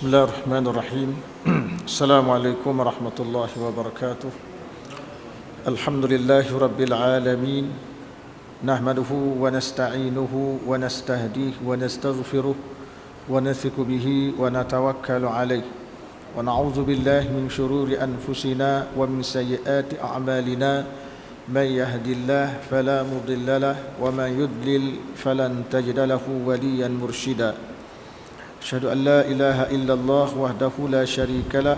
Bismillahirrahmanirrahim. Assalamualaikum warahmatullahi wabarakatuh. Alhamdulillahi rabbil alamin. Nahmaduhu wa nasta'inuhu wa nastahdihi wa nastaghfiruh wa nathiqu bihi wa natawakkalu alayh. Wa na'udzu billahi min shururi anfusina wa min sayyiati a'malina. Man yahdihillahu fala mudilla lahu wa man yudlil falan tajida lahu waliyan mursyida. أشهد أن لا إله إلا الله وحده لا شريك له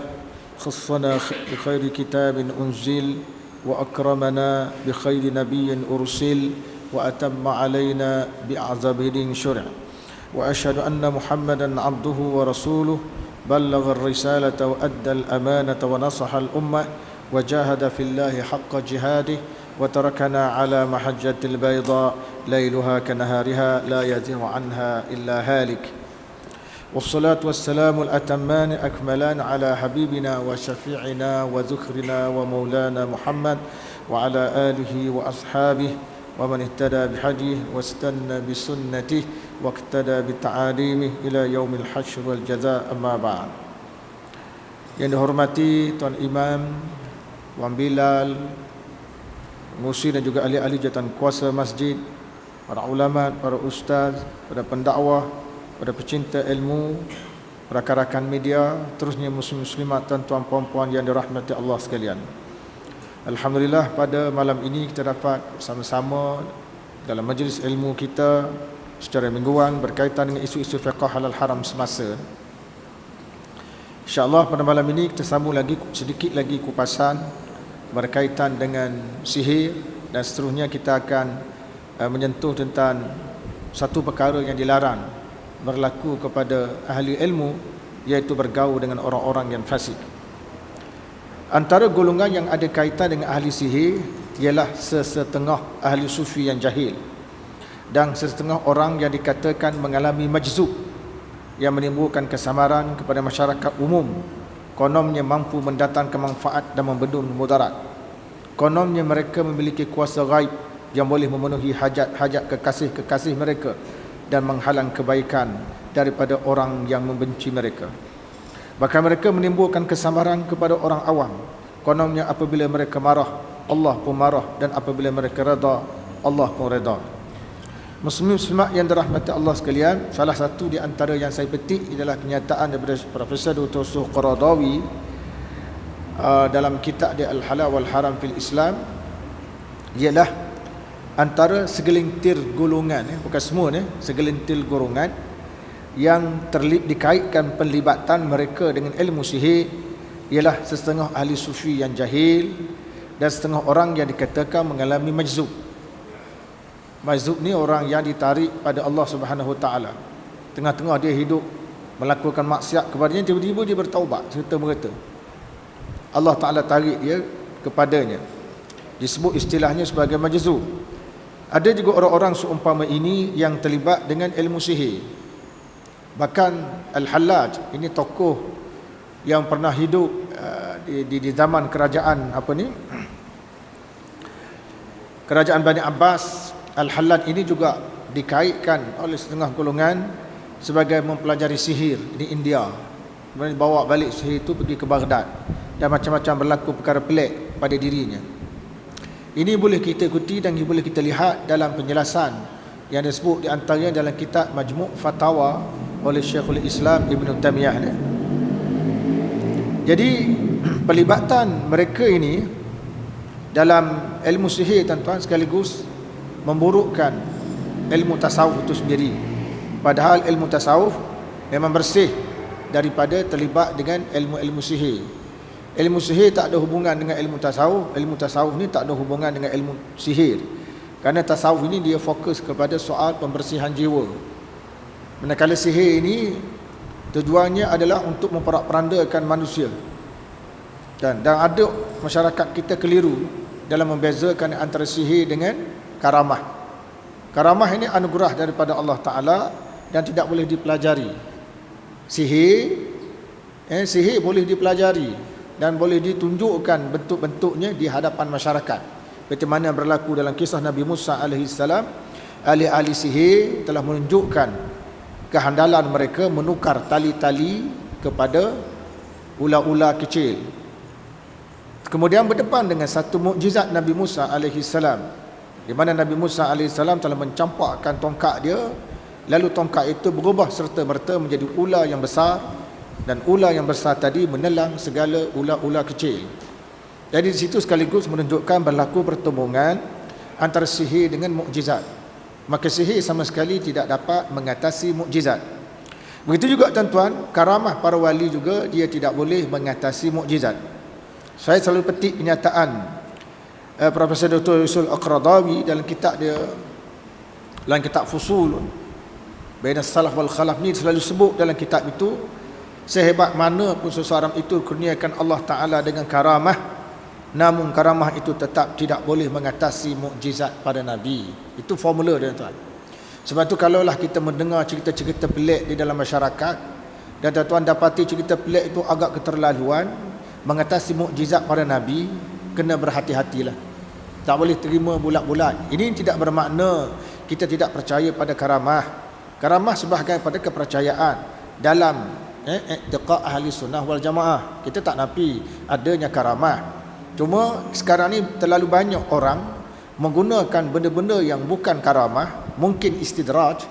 خصنا بخير كتاب أنزل وأكرمنا بخير نبي أرسل وأتم علينا بأعظم دين شرع وأشهد أن محمدا عبده ورسوله بلغ الرسالة وأدى الأمانة ونصح الأمة وجاهد في الله حق جهاده وتركنا على محجة البيضاء ليلها كنهارها لا يزيغ عنها إلا هالك والصلاة والسلام الأتمان أكملان على حبيبنا وشفيعنا وذكرنا ومولانا محمد وعلى آله وأصحابه ومن اهتدى بهديه واستنى بسنته واقتدى بتعاليمه إلى يوم الحشر والجزاء أما بعد. Yang dihormati Tuan Imam, Wan Bilal, pengurusi dan juga ahli-ahli jawatan kuasa masjid, para ulama, para ustaz, para pendakwah, pada pecinta ilmu, rakan-rakan media, terusnya muslim-muslimat dan tuan puan-puan yang dirahmati Allah sekalian. Alhamdulillah pada malam ini kita dapat bersama-sama dalam majlis ilmu kita secara mingguan berkaitan dengan isu-isu fiqh halal haram semasa. InsyaAllah pada malam ini kita sambung lagi sedikit lagi kupasan berkaitan dengan sihir dan seterusnya kita akan menyentuh tentang satu perkara yang dilarang berlaku kepada ahli ilmu, iaitu bergaul dengan orang-orang yang fasik. Antara golongan yang ada kaitan dengan ahli sihir ialah sesetengah ahli sufi yang jahil dan sesetengah orang yang dikatakan mengalami majzub yang menimbulkan kesamaran kepada masyarakat umum. Kononnya mampu mendatangkan manfaat dan membendung mudarat. Kononnya mereka memiliki kuasa gaib yang boleh memenuhi hajat-hajat kekasih-kekasih mereka dan menghalang kebaikan daripada orang yang membenci mereka. Bahkan mereka menimbulkan kesamaran kepada orang awam. Kononnya apabila mereka marah, Allah pun marah, dan apabila mereka reda, Allah pun reda. Muslim-muslimat yang dirahmati Allah sekalian, salah satu di antara yang saya petik adalah kenyataan daripada Profesor Dr. Suqradawi dalam kitab dia Al-Halal wal Haram fil Islam, ialah antara segelintir golongan, bukan semua, segelintir golongan yang dikaitkan penlibatan mereka dengan ilmu sihir ialah setengah ahli sufi yang jahil dan setengah orang yang dikatakan mengalami majzub. Majzub ni orang yang ditarik pada Allah Subhanahu Wa Taala. Tengah-tengah dia hidup melakukan maksiat kepadanya, tiba-tiba dia bertaubat serta merta. Allah Taala tarik dia kepadanya. Disebut istilahnya sebagai majzub. Ada juga orang-orang seumpama ini yang terlibat dengan ilmu sihir. Bahkan Al-Hallaj, ini tokoh yang pernah hidup di zaman kerajaan kerajaan Bani Abbas. Al-Hallaj ini juga dikaitkan oleh setengah golongan sebagai mempelajari sihir di India. Kemudian bawa balik sihir itu pergi ke Baghdad dan macam-macam berlaku perkara pelik pada dirinya. Ini boleh kita ikuti dan boleh kita lihat dalam penjelasan yang disebut di antaranya dalam kitab Majmu' Fatawa oleh Syekhul Islam Ibn Taymiyah. Jadi pelibatan mereka ini dalam ilmu sihir tuan-tuan sekaligus memburukkan ilmu tasawuf itu sendiri. Padahal ilmu tasawuf memang bersih daripada terlibat dengan ilmu-ilmu sihir. Ilmu sihir tak ada hubungan dengan ilmu tasawuf. Ilmu tasawuf ni tak ada hubungan dengan ilmu sihir. Kerana tasawuf ini dia fokus kepada soal pembersihan jiwa. Manakala sihir ini tujuannya adalah untuk memperak-perandakan manusia. Dan ada masyarakat kita keliru dalam membezakan antara sihir dengan karamah. Karamah ini anugerah daripada Allah Ta'ala dan tidak boleh dipelajari. Sihir boleh dipelajari dan boleh ditunjukkan bentuk-bentuknya di hadapan masyarakat. Seperti mana berlaku dalam kisah Nabi Musa AS, ahli-ahli sihir telah menunjukkan kehandalan mereka menukar tali-tali kepada ular-ular kecil. Kemudian berdepan dengan satu mukjizat Nabi Musa alaihi salam, di mana Nabi Musa alaihi salam telah mencampakkan tongkat dia, lalu tongkat itu berubah serta-merta menjadi ular yang besar, dan ular yang besar tadi menelan segala ular-ular kecil. Jadi di situ sekaligus menunjukkan berlaku pertemuan antara sihir dengan mukjizat. Maka sihir sama sekali tidak dapat mengatasi mukjizat. Begitu juga tuan-tuan, karamah para wali juga dia tidak boleh mengatasi mukjizat. Saya selalu petik kenyataan Profesor Dr. Yusul Aqradawi dalam kitab dia, dalam kitab Fusul Baina Salaf wal Khalaf ni, selalu sebut dalam kitab itu, sehebat mana pun seseorang itu kurniakan Allah Ta'ala dengan karamah, namun karamah itu tetap tidak boleh mengatasi mukjizat pada Nabi. Itu formula dia tuan. Sebab tu kalaulah kita mendengar cerita-cerita pelik di dalam masyarakat, dan tuan-tuan dapati cerita pelik itu agak keterlaluan, mengatasi mukjizat pada Nabi, kena berhati-hatilah. Tak boleh terima bulat-bulat. Ini tidak bermakna kita tidak percaya pada karamah. Karamah sebahagian pada kepercayaan dalam i'tiqad ahli sunnah wal jamaah. Kita tak nafi adanya karamah. Cuma sekarang ni terlalu banyak orang menggunakan benda-benda yang bukan karamah, mungkin istidraj,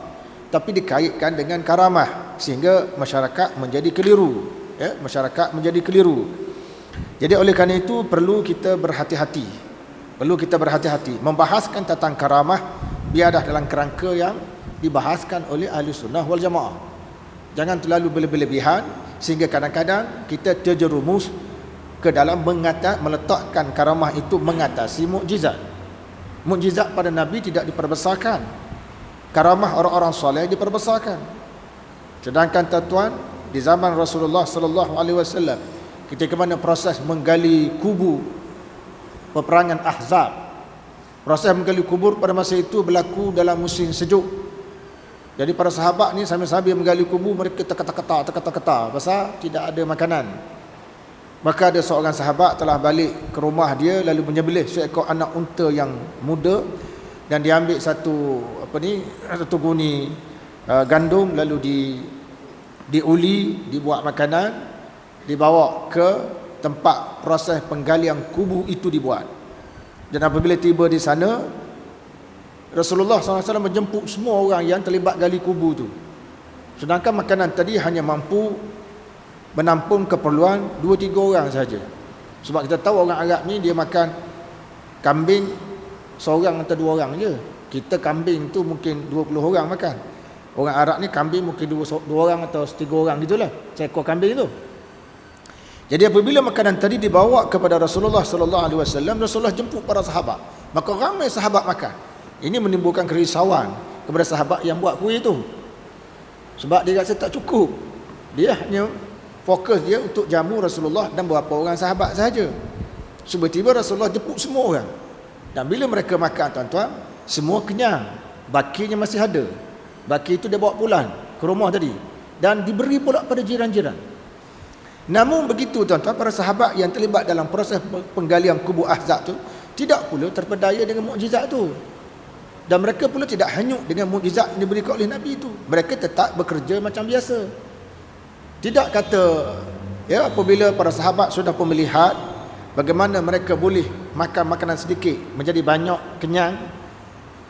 tapi dikaitkan dengan karamah, sehingga masyarakat menjadi keliru. Masyarakat menjadi keliru. Jadi oleh kerana itu perlu kita berhati-hati. Membahaskan tentang karamah biarlah dalam kerangka yang dibahaskan oleh ahli sunnah wal jamaah. Jangan terlalu berlebihan sehingga kadang-kadang kita terjerumus ke dalam meletakkan karamah itu mengatasi mukjizat. Mukjizat pada Nabi tidak diperbesarkan, karamah orang-orang soleh diperbesarkan. Sedangkan tuan-tuan, di zaman Rasulullah sallallahu alaihi wasallam, ketika mana proses menggali kubur peperangan Ahzab, proses menggali kubur pada masa itu berlaku dalam musim sejuk. Jadi para sahabat ni sambil-sambil menggali kubur, mereka terketa-keta pasal tidak ada makanan. Maka ada seorang sahabat telah balik ke rumah dia, lalu menyembelih seekor anak unta yang muda, dan dia ambil satu guni gandum, lalu diuli, dibuat makanan, dibawa ke tempat proses penggalian kubur itu dibuat. Dan apabila tiba di sana, Rasulullah SAW menjemput semua orang yang terlibat gali kubur itu. Sedangkan makanan tadi hanya mampu menampung keperluan 2-3 orang saja. Sebab kita tahu orang Arab ni dia makan kambing seorang atau 2 orang je. Kita kambing tu mungkin 20 orang makan. Orang Arab ni kambing mungkin 2 orang atau 3 orang gitulah, seekor kambing tu. Jadi apabila makanan tadi dibawa kepada Rasulullah sallallahu alaihi wasallam, Rasulullah jemput para sahabat. Maka ramai sahabat makan. Ini menimbulkan kerisauan kepada sahabat yang buat kuih itu. Sebab dia rasa tak cukup. Dia hanya fokus dia untuk jamu Rasulullah dan beberapa orang sahabat sahaja. Tiba-tiba Rasulullah jemput semua orang. Dan bila mereka makan tuan-tuan, semua kenyang. Bakinya masih ada. Baki itu dia bawa pulang ke rumah tadi, dan diberi pula pada jiran-jiran. Namun begitu tuan-tuan, para sahabat yang terlibat dalam proses penggalian kubur Ahzab tu tidak pula terpedaya dengan mukjizat tu. Dan mereka pula tidak hanyut dengan mukjizat yang diberikan oleh Nabi itu. Mereka tetap bekerja macam biasa. Tidak kata apabila para sahabat sudah pun melihat bagaimana mereka boleh makan makanan sedikit menjadi banyak, kenyang,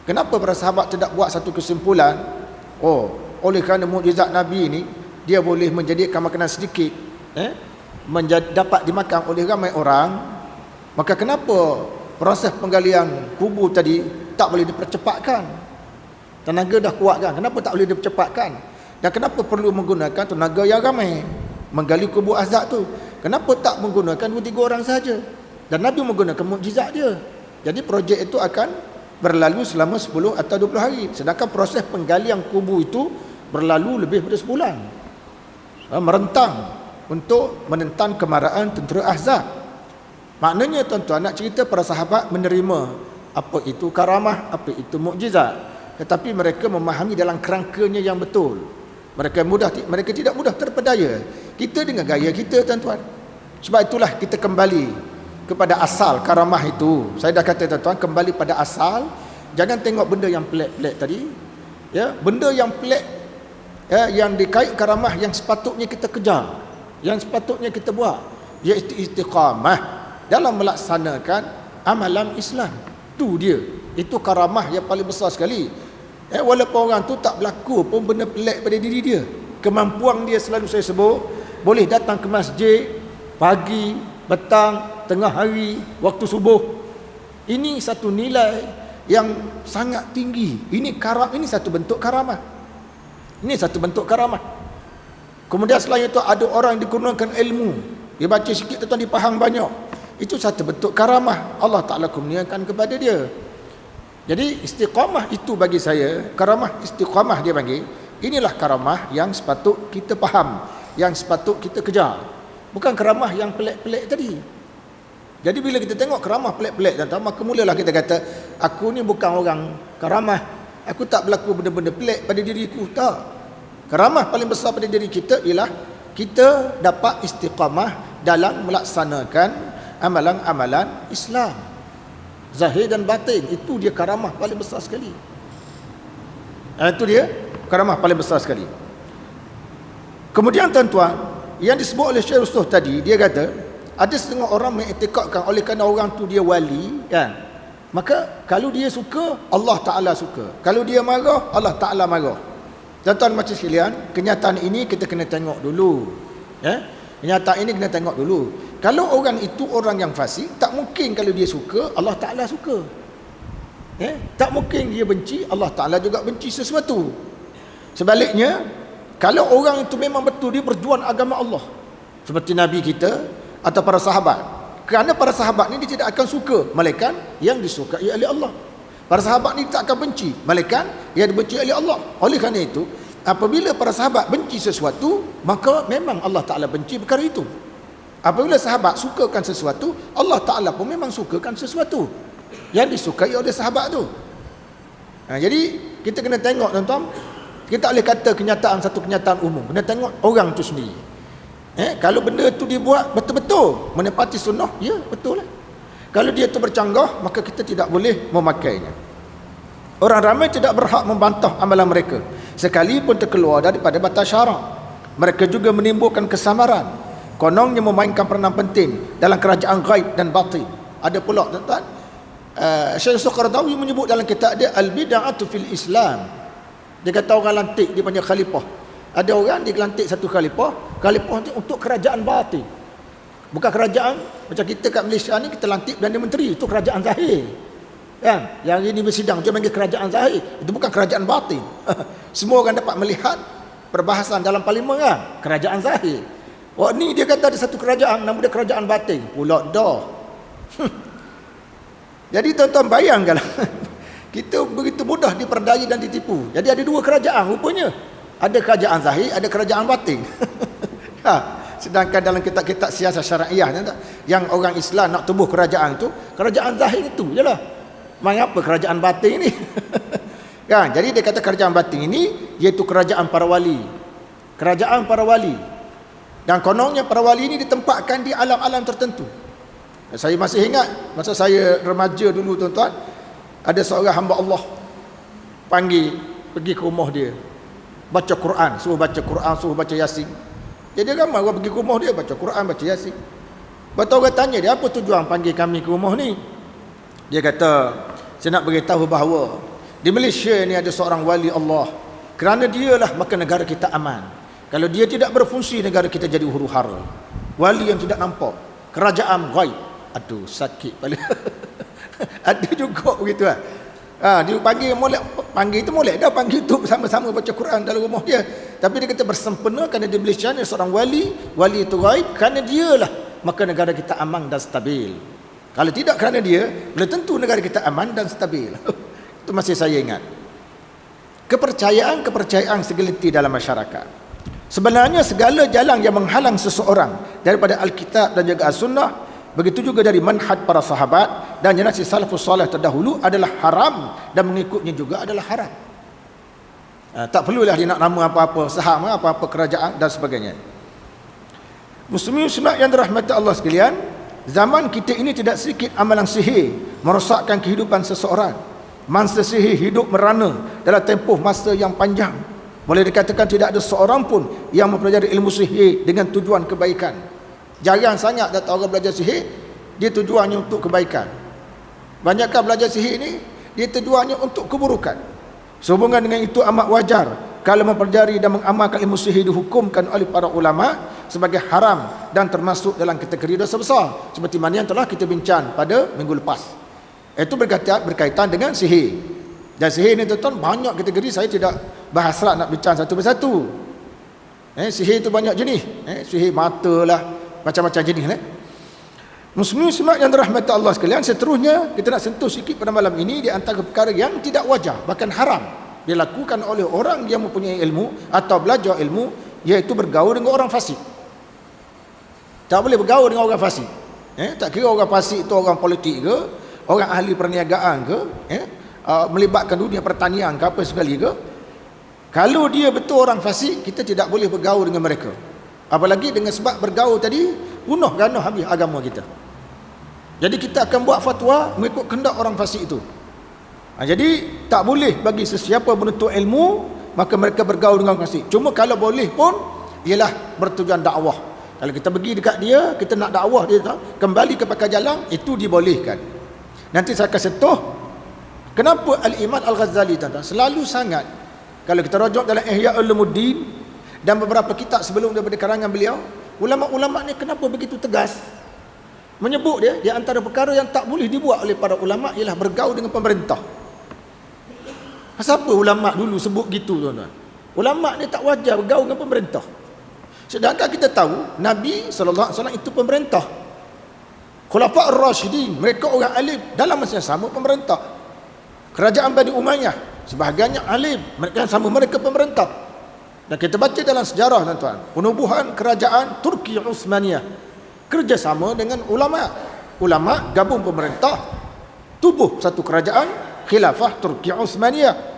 kenapa para sahabat tidak buat satu kesimpulan, oleh kerana mukjizat Nabi ini, dia boleh menjadikan makanan sedikit dapat dimakan oleh ramai orang, maka kenapa proses penggalian kubur tadi tak boleh dipercepatkan? Tenaga dah kuat kan, kenapa tak boleh dipercepatkan? Dan kenapa perlu menggunakan tenaga yang ramai menggali kubur Ahzab tu? Kenapa tak menggunakan 2-3 orang saja? Dan Nabi menggunakan mukjizat dia. Jadi projek itu akan berlalu selama 10 atau 20 hari. Sedangkan proses penggalian kubur itu berlalu lebih daripada sebulan. Merentang untuk menentang kemarahan tentera Ahzab. Maknanya tuan-tuan, nak cerita para sahabat menerima apa itu karamah, apa itu mukjizat, tetapi mereka memahami dalam kerangkanya yang betul. Mereka tidak mudah terpedaya. Kita dengan gaya kita tuan-tuan. Sebab itulah kita kembali kepada asal karamah itu. Saya dah kata tuan-tuan, kembali pada asal. Jangan tengok benda yang pelik-pelik tadi. Benda yang pelik yang dikait karamah yang sepatutnya kita kejar. yang sepatutnya kita buat, iaitu istiqamah dalam melaksanakan amalan Islam. Tu dia. Itu karamah yang paling besar sekali. Walaupun orang tu tak berlaku pun benda pelik pada diri dia, kemampuan dia selalu saya sebut, boleh datang ke masjid pagi, petang, tengah hari, waktu subuh. Ini satu nilai yang sangat tinggi. Ini satu bentuk karamah. Ini satu bentuk karamah. Kemudian selain itu ada orang yang dikurniakan ilmu, dia baca sikit tuan dia faham banyak. Itu satu bentuk karamah Allah Ta'ala kurniakan kepada dia. Jadi istiqamah itu bagi saya, karamah istiqamah dia bagi, inilah karamah yang sepatut kita faham, yang sepatut kita kejar. Bukan karamah yang pelik-pelik tadi. Jadi bila kita tengok karamah pelik-pelik dan maka mulalah kita kata, aku ni bukan orang karamah, aku tak berlaku benda-benda pelik pada diriku. Tak. Karamah paling besar pada diri kita ialah kita dapat istiqamah dalam melaksanakan amalan-amalan Islam, zahir dan batin. Itu dia karamah paling besar sekali. Itu dia karamah paling besar sekali. Kemudian tuan-tuan, yang disebut oleh Syekh Rustuh tadi, dia kata ada setengah orang mengiktikadkan oleh kerana orang tu dia wali, kan, maka kalau dia suka, Allah Ta'ala suka. Kalau dia marah, Allah Ta'ala marah. Tuan-tuan macam sekalian, kenyataan ini kita kena tengok dulu. Kenyataan ini kena tengok dulu. Kalau orang itu orang yang fasik, tak mungkin kalau dia suka, Allah Ta'ala suka. Tak mungkin dia benci, Allah Ta'ala juga benci sesuatu. Sebaliknya, kalau orang itu memang betul dia berjuang agama Allah, seperti Nabi kita atau para sahabat, kerana para sahabat ni dia tidak akan suka malaikat yang disukai oleh Allah. Para sahabat ni tak akan benci malaikat yang dibenci oleh Allah. Oleh kerana itu, apabila para sahabat benci sesuatu, maka memang Allah Ta'ala benci perkara itu. Apabila sahabat sukakan sesuatu, Allah Ta'ala pun memang sukakan sesuatu yang disukai oleh sahabat tu. Jadi kita kena tengok tuan-tuan, kita tak boleh kata kenyataan satu kenyataan umum, kena tengok orang tu sendiri. Kalau benda tu dia buat betul-betul menepati sunnah, ya betul lah. Kalau dia tu bercanggah, maka kita tidak boleh memakainya. Orang ramai tidak berhak membantah amalan mereka sekalipun terkeluar daripada batas syarak. Mereka juga menimbulkan kesamaran, kononnya memainkan peranan penting dalam kerajaan ghaib dan batin. Ada pula tuan-tuan, Syekh Qaradawi menyebut dalam kitab dia Al-Bid'atu fil Islam. Dia kata orang lantik dia panggil khalifah. Ada orang dia lantik satu khalifah untuk kerajaan batin. Bukan kerajaan macam kita kat Malaysia ni, kita lantik Perdana Menteri, itu kerajaan zahir. Kan? Yang ini bersidang dia panggil kerajaan zahir. Itu bukan kerajaan batin. Semua orang dapat melihat perbahasan dalam parlimen kan, kerajaan zahir. Ni dia kata ada satu kerajaan, nama dia kerajaan batin. Pula dah. Jadi tuan-tuan bayangkanlah, kita begitu mudah diperdaya dan ditipu. Jadi ada dua kerajaan rupanya. Ada kerajaan zahir, ada kerajaan batin. Sedangkan dalam kitab-kitab siasat syariah yang orang Islam nak tubuh kerajaan tu, kerajaan zahir itu jelah. Mengapa kerajaan batin ni? Kan? Jadi dia kata kerajaan batin ini iaitu kerajaan para wali. Kerajaan para wali. Dan kononnya para wali ini ditempatkan di alam-alam tertentu. Saya masih ingat masa saya remaja dulu tuan-tuan, ada seorang hamba Allah panggil pergi ke rumah dia, baca Quran, suruh baca Quran, suruh baca Yasin. Jadi ramai orang pergi ke rumah dia baca Quran, baca Yasin. Betul orang tanya dia, apa tujuan panggil kami ke rumah ni? Dia kata, saya nak beritahu bahawa di Malaysia ni ada seorang wali Allah. Kerana dialah maka negara kita aman. Kalau dia tidak berfungsi, negara kita jadi huru-hara. Wali yang tidak nampak, kerajaan ghaib. Aduh, sakit kepala. Ada juga begitu lah. Dia panggil itu molek dah, panggil tu bersama-sama baca Quran dalam rumah dia. Tapi dia kata bersempena kerana di Malaysia ni seorang wali itu ghaib, kerana dialah maka negara kita aman dan stabil. Kalau tidak kerana dia, belum tentu negara kita aman dan stabil. Itu masih saya ingat. Kepercayaan segelintir dalam masyarakat. Sebenarnya segala jalan yang menghalang seseorang daripada Alkitab dan juga As-Sunnah, begitu juga dari manhaj para sahabat dan generasi salafus salih terdahulu adalah haram, dan mengikutnya juga adalah haram. Tak perlulah dia nak nama apa-apa saham, apa-apa kerajaan dan sebagainya. Muslimin muslimat yang dirahmati Allah sekalian, zaman kita ini tidak sedikit amalan sihir merosakkan kehidupan seseorang. Mangsa sihir hidup merana dalam tempoh masa yang panjang. Boleh dikatakan tidak ada seorang pun yang mempelajari ilmu sihir dengan tujuan kebaikan. Jarang sangat datang orang belajar sihir, dia tujuannya untuk kebaikan. Banyakkan belajar sihir ini, dia tujuannya untuk keburukan. Sehubungan dengan itu amat wajar kalau mempelajari dan mengamalkan ilmu sihir dihukumkan oleh para ulama sebagai haram dan termasuk dalam kategori dosa besar, seperti mana yang telah kita bincang pada minggu lepas. Itu berkaitan dengan sihir. Dan sihir ni tuan-tuan banyak kategori, saya tidak berhasrat nak bincang satu persatu. Sihir itu banyak jenis. Sihir mata lah, macam-macam jenis lah. Muslimat yang dirahmati Allah sekalian, seterusnya kita nak sentuh sikit pada malam ini di antara perkara yang tidak wajar, bahkan haram dilakukan oleh orang yang mempunyai ilmu atau belajar ilmu, iaitu bergaul dengan orang fasik. Tak boleh bergaul dengan orang fasik. Tak kira orang fasik itu orang politik ke, orang ahli perniagaan ke, melibatkan dunia pertanian ke apa sekali ke. Kalau dia betul orang fasik, kita tidak boleh bergaul dengan mereka. Apalagi dengan sebab bergaul tadi, bunuh ganah habis agama kita. Jadi kita akan buat fatwa mengikut kehendak orang fasik itu. Jadi tak boleh bagi sesiapa menuntut ilmu maka mereka bergaul dengan orang fasik. Cuma kalau boleh pun ialah bertujuan dakwah. Kalau kita pergi dekat dia, kita nak dakwah dia kembali ke pakar jalan, itu dibolehkan. Nanti saya akan sentuh kenapa Al-Imam Al-Ghazali tuan-tuan selalu sangat, kalau kita rujuk dalam Ihya Ulumuddin dan beberapa kitab sebelum daripada karangan beliau, ulama-ulama ni kenapa begitu tegas menyebut dia di antara perkara yang tak boleh dibuat oleh para ulama ialah bergaul dengan pemerintah. Siapa ulama dulu sebut gitu tuan-tuan? Ulama ni tak wajar bergaul dengan pemerintah. Sedangkan kita tahu Nabi SAW itu pemerintah. Khulafa ar-Rasyidin, mereka orang alim, dalam masa yang sama pemerintah. Kerajaan Bani Umayyah sebahagiannya alim, mereka yang sama mereka pemerintah. Dan kita baca dalam sejarah tuan-tuan, penubuhan kerajaan Turki Uthmaniyah kerjasama dengan ulama. Ulama gabung pemerintah, tubuh satu kerajaan Khilafah Turki Uthmaniyah.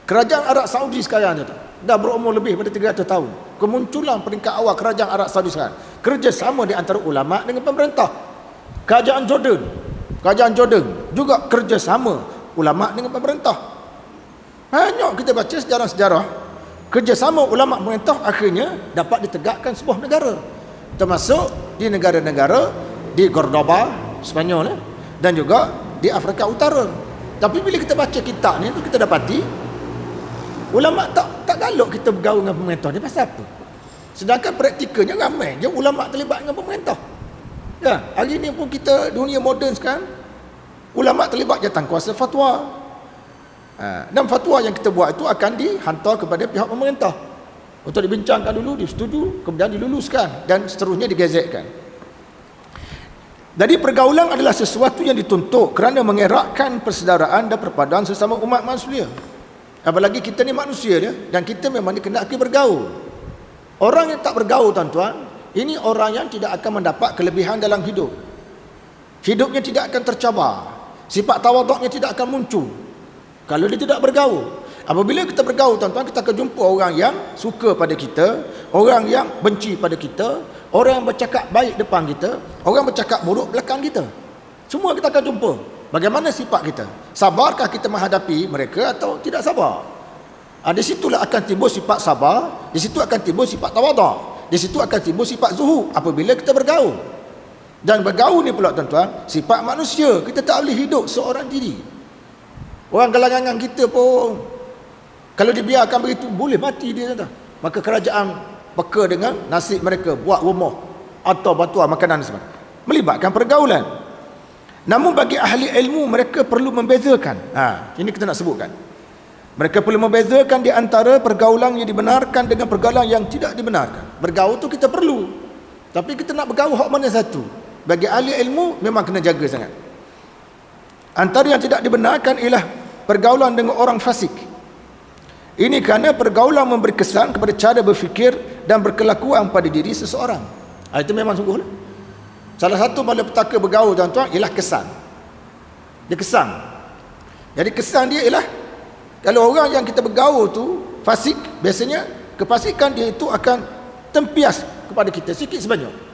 Kerajaan Arab Saudi sekarang tuan, dah berumur lebih pada 300 tahun. Kemunculan peringkat awal kerajaan Arab Saudi sekarang, kerjasama di antara ulama dengan pemerintah. Kerajaan Jordan juga kerjasama ulama dengan pemerintah. Banyak kita baca sejarah-sejarah kerjasama ulama pemerintah akhirnya dapat ditegakkan sebuah negara, termasuk di negara-negara di Cordoba, Spanyol, dan juga di Afrika Utara. Tapi bila kita baca kitab ni tu, kita dapati ulama tak galak kita bergaul dengan pemerintah ni. Pasal apa? Sedangkan praktikalnya ramai je ulama terlibat dengan pemerintah. Ya, hari ni pun kita dunia moden sekarang, ulama terlibat jawatankuasa fatwa. Dan fatwa yang kita buat itu akan dihantar kepada pihak pemerintah untuk dibincangkan dulu, disetujui, kemudian diluluskan dan seterusnya digazetkan. Jadi pergaulan adalah sesuatu yang dituntut kerana mengeratkan persaudaraan dan perpaduan sesama umat manusia. Apalagi kita ni manusia dia, dan kita memang dikenaki bergaul. Orang yang tak bergaul tuan-tuan, ini orang yang tidak akan mendapat kelebihan dalam hidup. Hidupnya tidak akan tercabar, sifat tawaduknya tidak akan muncul kalau dia tidak bergaul. Apabila kita bergaul tuan-tuan, kita akan jumpa orang yang suka pada kita, orang yang benci pada kita, orang yang bercakap baik depan kita, orang bercakap buruk belakang kita. Semua kita akan jumpa. Bagaimana sifat kita? Sabarkah kita menghadapi mereka atau tidak sabar? Di situlah akan timbul sifat sabar, di situ akan timbul sifat tawaduk, di situ akan timbul sifat zuhud apabila kita bergaul. Dan bergaul ni pula tuan-tuan, sifat manusia. Kita tak boleh hidup seorang diri. Orang kalangan kita pun kalau dibiarkan begitu, boleh mati dia tuan-tuan. Maka kerajaan peka dengan nasib mereka, buat rumah atau bantuan makanan sebagainya, melibatkan pergaulan. Namun bagi ahli ilmu, mereka perlu membezakan. Ini kita nak sebutkan. Mereka perlu membezakan di antara pergaulan yang dibenarkan dengan pergaulan yang tidak dibenarkan. Bergaul tu kita perlu, tapi kita nak bergaul hak mana satu? Bagi ahli ilmu memang kena jaga sangat. Antara yang tidak dibenarkan ialah pergaulan dengan orang fasik. Ini kerana pergaulan memberi kesan kepada cara berfikir dan berkelakuan pada diri seseorang. Itu memang sungguh lah. Salah satu malapetaka bergaul tuan-tuan ialah kesan. Dia kesan. Jadi kesan dia ialah, kalau orang yang kita bergaul tu fasik, biasanya kefasikan dia itu akan tempias kepada kita sikit sebanyak.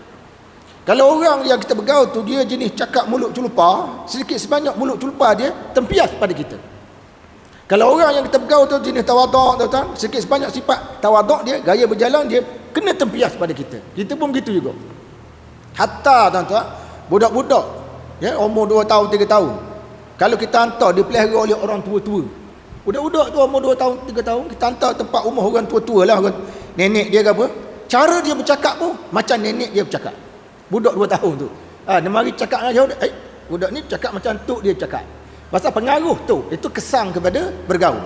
Kalau orang yang kita bergaul tu dia jenis cakap mulut celupa, sedikit sebanyak mulut celupa dia tempias pada kita. Kalau orang yang kita bergaul tu jenis tawaduk tu tuan, sikit sebanyak sifat tawaduk dia, gaya berjalan dia kena tempias pada kita. Kita pun begitu juga. Hatta tuan-tuan, budak-budak ya umur 2 tahun 3 tahun. Kalau kita hantar dipelihara oleh orang tua-tua. Budak-budak tu umur 2 tahun 3 tahun, kita hantar tempat rumah orang tua-tua lah, orang nenek dia ke apa. Cara dia bercakap pun macam nenek dia bercakap. Budak 2 tahun tu. Dia mari cakap dengan jauh, budak ni cakap macam tu dia cakap. Pasal pengaruh tu, itu kesan kepada bergaul.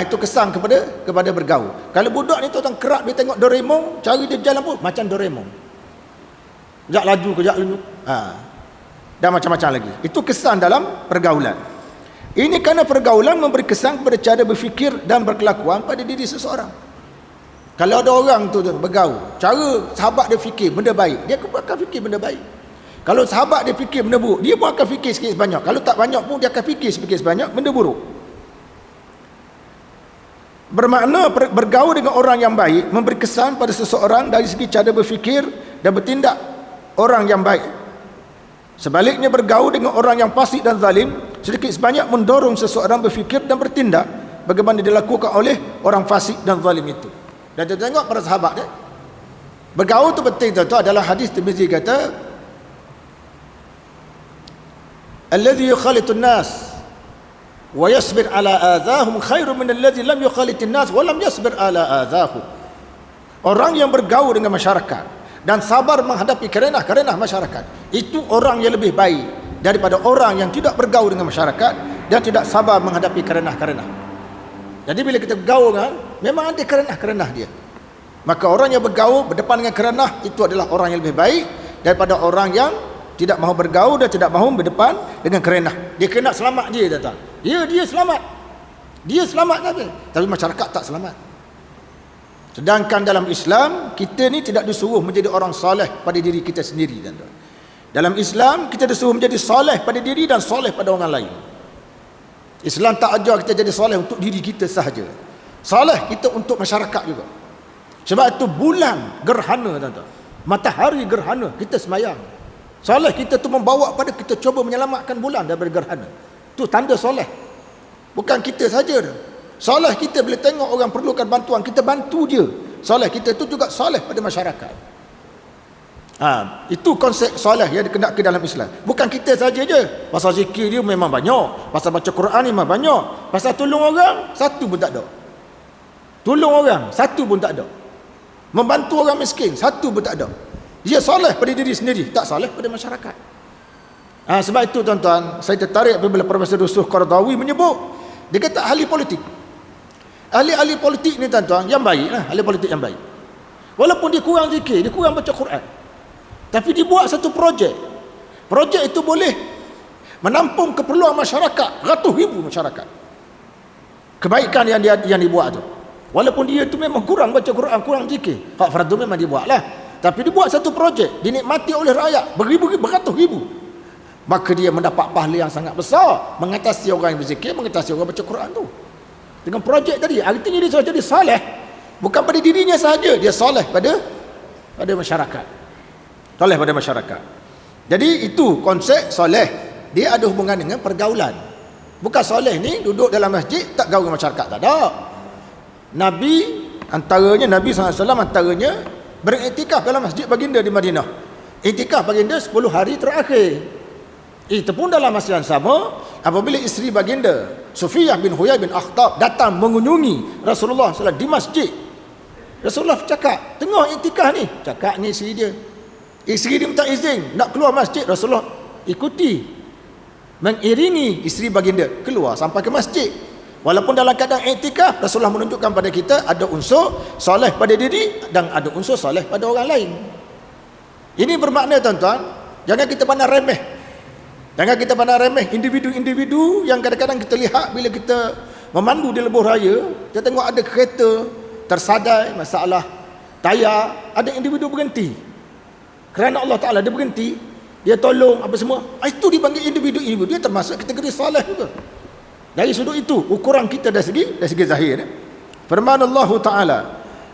Itu kesan kepada bergaul. Kalau budak ni tu orang kerap dia tengok Doraemon, cara dia berjalan pun macam Doraemon. Kejap laju, kejap laju. Dan macam-macam lagi. Itu kesan dalam pergaulan. Ini kerana pergaulan memberi kesan kepada cara berfikir dan berkelakuan pada diri seseorang. Kalau ada orang tu bergaul, cara sahabat dia fikir benda baik, dia akan fikir benda baik. Kalau sahabat dia fikir benda buruk, dia pun akan fikir sikit sebanyak. Kalau tak banyak pun dia akan fikir sikit sebanyak benda buruk. Bermakna bergaul dengan orang yang baik memberi kesan pada seseorang dari segi cara berfikir dan bertindak orang yang baik. Sebaliknya bergaul dengan orang yang fasik dan zalim sedikit sebanyak mendorong seseorang berfikir dan bertindak bagaimana dilakukan oleh orang fasik dan zalim itu. Dan kita tengok para sahabat dia bergaul tu penting tu adalah hadis Tirmizi kata alladhi yukhalitun nas wa yasbir ala adahum khairum min alladhi lam yukhalitin nas wa lam yasbir ala adahum. Orang yang bergaul dengan masyarakat dan sabar menghadapi kerenah-kerenah masyarakat, itu orang yang lebih baik daripada orang yang tidak bergaul dengan masyarakat dan tidak sabar menghadapi kerenah-kerenah. Jadi bila kita bergaul kan, memang ada kerenah-kerenah dia. Maka orang yang bergaul berdepan dengan kerenah itu adalah orang yang lebih baik daripada orang yang tidak mahu bergaul dan tidak mahu berdepan dengan kerenah. Dia kena selamat dia datang. Dia selamat. Dia selamat saja. Tapi masyarakat tak selamat. Sedangkan dalam Islam, kita ni tidak disuruh menjadi orang soleh pada diri kita sendiri. Dalam Islam, kita disuruh menjadi soleh pada diri dan soleh pada orang lain. Islam tak ajar kita jadi soleh untuk diri kita sahaja. Soleh kita untuk masyarakat juga. Sebab itu bulan gerhana tuan-tuan, matahari gerhana, kita semayang. Soleh kita tu membawa pada kita cuba menyelamatkan bulan daripada gerhana. Tu tanda soleh. Bukan kita saja. Soleh kita bila tengok orang perlukan bantuan, kita bantu dia. Soleh kita tu juga soleh pada masyarakat. Itu konsep soleh yang dikenakan dalam Islam. Bukan kita saja je. Pasal zikir dia memang banyak, pasal baca Quran ni memang banyak, pasal tolong orang satu pun tak ada. Tolong orang satu pun tak ada. Membantu orang miskin satu pun tak ada. Dia soleh pada diri sendiri, tak soleh pada masyarakat. Sebab itu tuan-tuan, saya tertarik apabila Profesor Yusuf Qaradawi menyebut, dia kata ahli politik, ahli-ahli politik ni tuan-tuan yang baik lah, ahli politik yang baik, walaupun dia kurang zikir, dia kurang baca Quran, tapi dia buat satu projek itu boleh menampung keperluan masyarakat, ratus ribu masyarakat. Kebaikan yang dibuat tu, walaupun dia tu memang kurang baca Quran, kurang zikir, hak fardu memang dia buat lah, tapi dia buat satu projek dinikmati oleh rakyat beratus ribu, maka dia mendapat pahala yang sangat besar mengatasi orang yang berzikir, mengatasi orang baca Quran tu. Dengan projek tadi, artinya dia jadi soleh bukan pada dirinya sahaja, dia soleh pada masyarakat, soleh pada masyarakat. Jadi itu konsep soleh, dia ada hubungan dengan pergaulan. Bukan soleh ni duduk dalam masjid tak gaul dengan masyarakat, tak ada. Nabi SAW antaranya beriktikaf dalam masjid baginda di Madinah. Iktikaf baginda 10 hari terakhir. Itu pun dalam masa yang sama apabila isteri baginda Sufiyah bin Huyai bin Akhtab datang mengunjungi Rasulullah SAW di masjid. Rasulullah cakap, tengah iktikaf ni, cakap ni isteri dia. Isteri dia minta izin nak keluar masjid, Rasulullah ikuti, mengiringi isteri baginda keluar sampai ke masjid. Walaupun dalam keadaan iktikaf, Rasulullah menunjukkan pada kita ada unsur soleh pada diri dan ada unsur soleh pada orang lain. Ini bermakna tuan-tuan, jangan kita pandang remeh. Jangan kita pandang remeh individu-individu yang kadang-kadang kita lihat bila kita memandu di lebuh raya, kita tengok ada kereta tersadai masalah tayar, ada individu berhenti. Kerana Allah Ta'ala dia berhenti, dia tolong apa semua. Itu dipanggil individu-individu, dia termasuk kategori soleh juga. Dari sudut itu ukuran kita dari segi zahir. Firman Allah Ta'ala,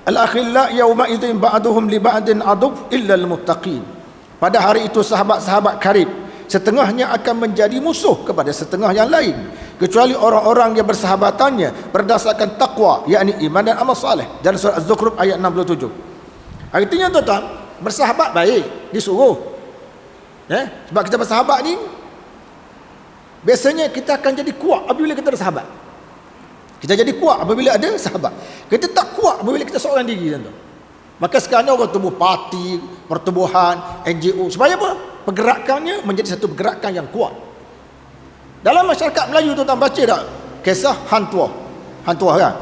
al-akhilla yawma idzin ba'duhum li ba'din aduf illa al-muttaqin. Pada hari itu sahabat-sahabat karib setengahnya akan menjadi musuh kepada setengah yang lain kecuali orang-orang yang bersahabatannya berdasarkan taqwa, yakni iman dan amal soleh. Dalam surah Az-Zukhruf ayat 67. Artinya tuan-tuan, bersahabat baik, disuruh. Sebab kita bersahabat ni, biasanya kita akan jadi kuat apabila kita ada sahabat. Kita jadi kuat apabila ada sahabat. Kita tak kuat apabila kita seorang diri, tuan-tuan. Maka sekarang orang tubuh parti, pertubuhan, NGO. Supaya apa? Pergerakannya menjadi satu pergerakan yang kuat. Dalam masyarakat Melayu, tuan-tuan baca tak kisah Hang Tuah? Hang Tuah kan?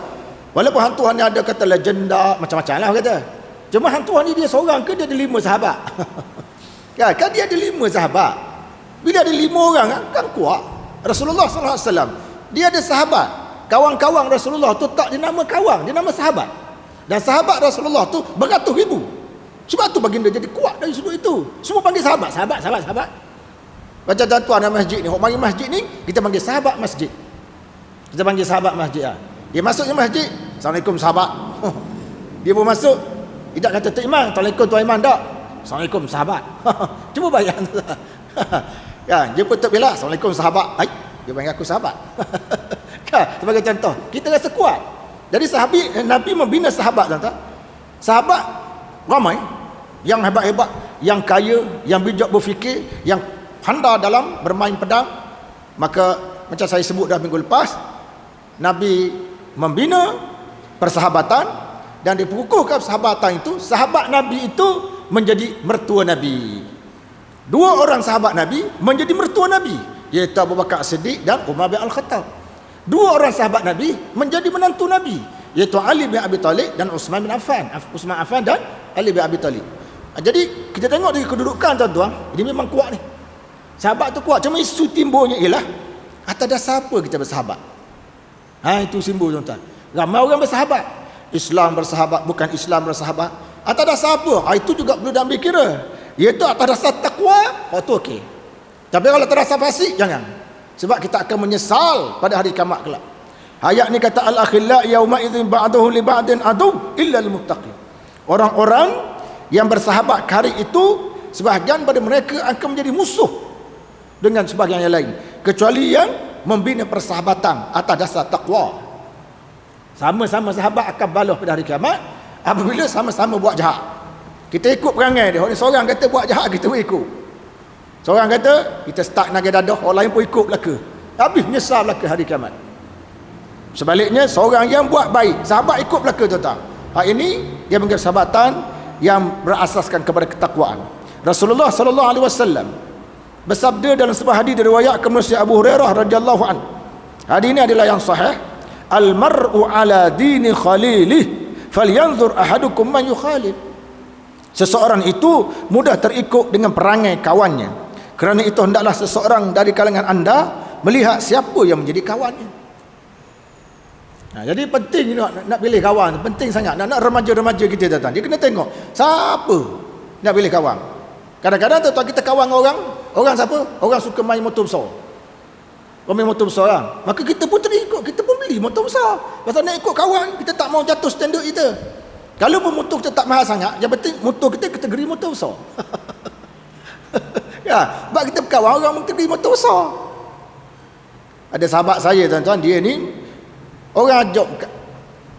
Walaupun Hang Tuah ni ada kata legenda, macam-macam lah kata. Cuma Hang Tuah ni dia seorang ke dia ada 5 sahabat? Kan dia ada 5 sahabat. Bila ada 5 orang kan kuat. Rasulullah SAW, dia ada sahabat. Kawan-kawan Rasulullah tu tak dinama kawan, dia nama sahabat. Dan sahabat Rasulullah tu beratus ribu. Sebab tu baginda jadi kuat dari sudut itu. Semua panggil sahabat. Macam tuan-tuan dalam masjid ni, orang panggil masjid ni, kita panggil sahabat masjid. Kita panggil sahabat masjid lah. Dia masuk ke masjid, Assalamualaikum sahabat. Dia pun masuk, tidak kata Tok Iman, Assalamualaikum Tuan Iman, tak. Assalamualaikum sahabat. Cuba bayang. Kan, dia pun tak bela, Assalamualaikum sahabat. Dia panggil aku sahabat. Kan, sebagai contoh, kita rasa kuat. Jadi Nabi membina sahabat, tuan-tuan. Sahabat ramai, yang hebat-hebat, yang kaya, yang bijak berfikir, yang pandai dalam bermain pedang. Maka macam saya sebut dah minggu lepas, Nabi membina persahabatan dan diperkukuhkan persahabatan itu. Sahabat Nabi itu menjadi mertua Nabi. 2 orang sahabat Nabi menjadi mertua Nabi, iaitu Abu Bakar Siddiq dan Umar bin Al-Khattab. 2 orang sahabat Nabi menjadi menantu Nabi, iaitu Ali bin Abi Talib dan Uthman bin Affan. Uthman Affan dan Ali bin Abi Talib. Jadi kita tengok dari kedudukan, tuan-tuan, ini memang kuat ni. Sahabat tu kuat. Cuma isu timbulnya ialah atas dasar apa kita bersahabat. Itu simbol, tuan-tuan. Ramai orang bersahabat. Islam bersahabat, bukan Islam bersahabat. Atas dasar apa? Itu juga perlu diambil kira. Iaitu atas dasar takwa, tu okey. Tapi kalau atas dasar fasik, jangan. Sebab kita akan menyesal pada hari kiamat kelak. Ayat ni kata al-akhilla yauma idzin ba'duhu li ba'din adu illa al-muttaqin. Orang-orang yang bersahabat hari itu, sebahagian pada mereka akan menjadi musuh dengan sebahagian yang lain, kecuali yang membina persahabatan atas dasar takwa. Sama-sama sahabat akan balas pada hari kiamat apabila sama-sama buat jahat. Kita ikut perangai dia. Orang seorang kata buat jahat, kita pun ikut. Seorang kata kita start naga dadah, orang lain pun ikut belaka. Habis menyesal belaka hari kiamat. Sebaliknya, seorang yang buat baik, sahabat ikut belaka, tuan-tuan. Hak ini dia mengenai sahabatan yang berasaskan kepada ketakwaan. Rasulullah sallallahu alaihi wasallam bersabda dalam sebuah hadis diriwayatkan oleh Abu Hurairah radhiyallahu anhu. Hadis ini adalah yang sahih. Al mar'u ala dini khalilih falyanzur ahadukum man yukhalil. Seseorang itu mudah terikut dengan perangai kawannya. Kerana itu hendaklah seseorang dari kalangan anda melihat siapa yang menjadi kawannya. Jadi penting nak pilih kawan, penting sangat. Nak remaja-remaja kita datang, dia kena tengok siapa nak pilih kawan. Kadang-kadang tuan kita kawan orang siapa? Orang suka main motor besar. Orang main motor besar lah. Maka kita pun terikut, kita pun beli motor besar. Pasal nak ikut kawan, kita tak mau jatuh standard kita. Kalau pun motor kita tak mahal sangat, yang penting motor kita kategori motor besar. Ya, sebab kita berkawan orang kategori motor besar. Ada sahabat saya, tuan-tuan, dia ni orang ajak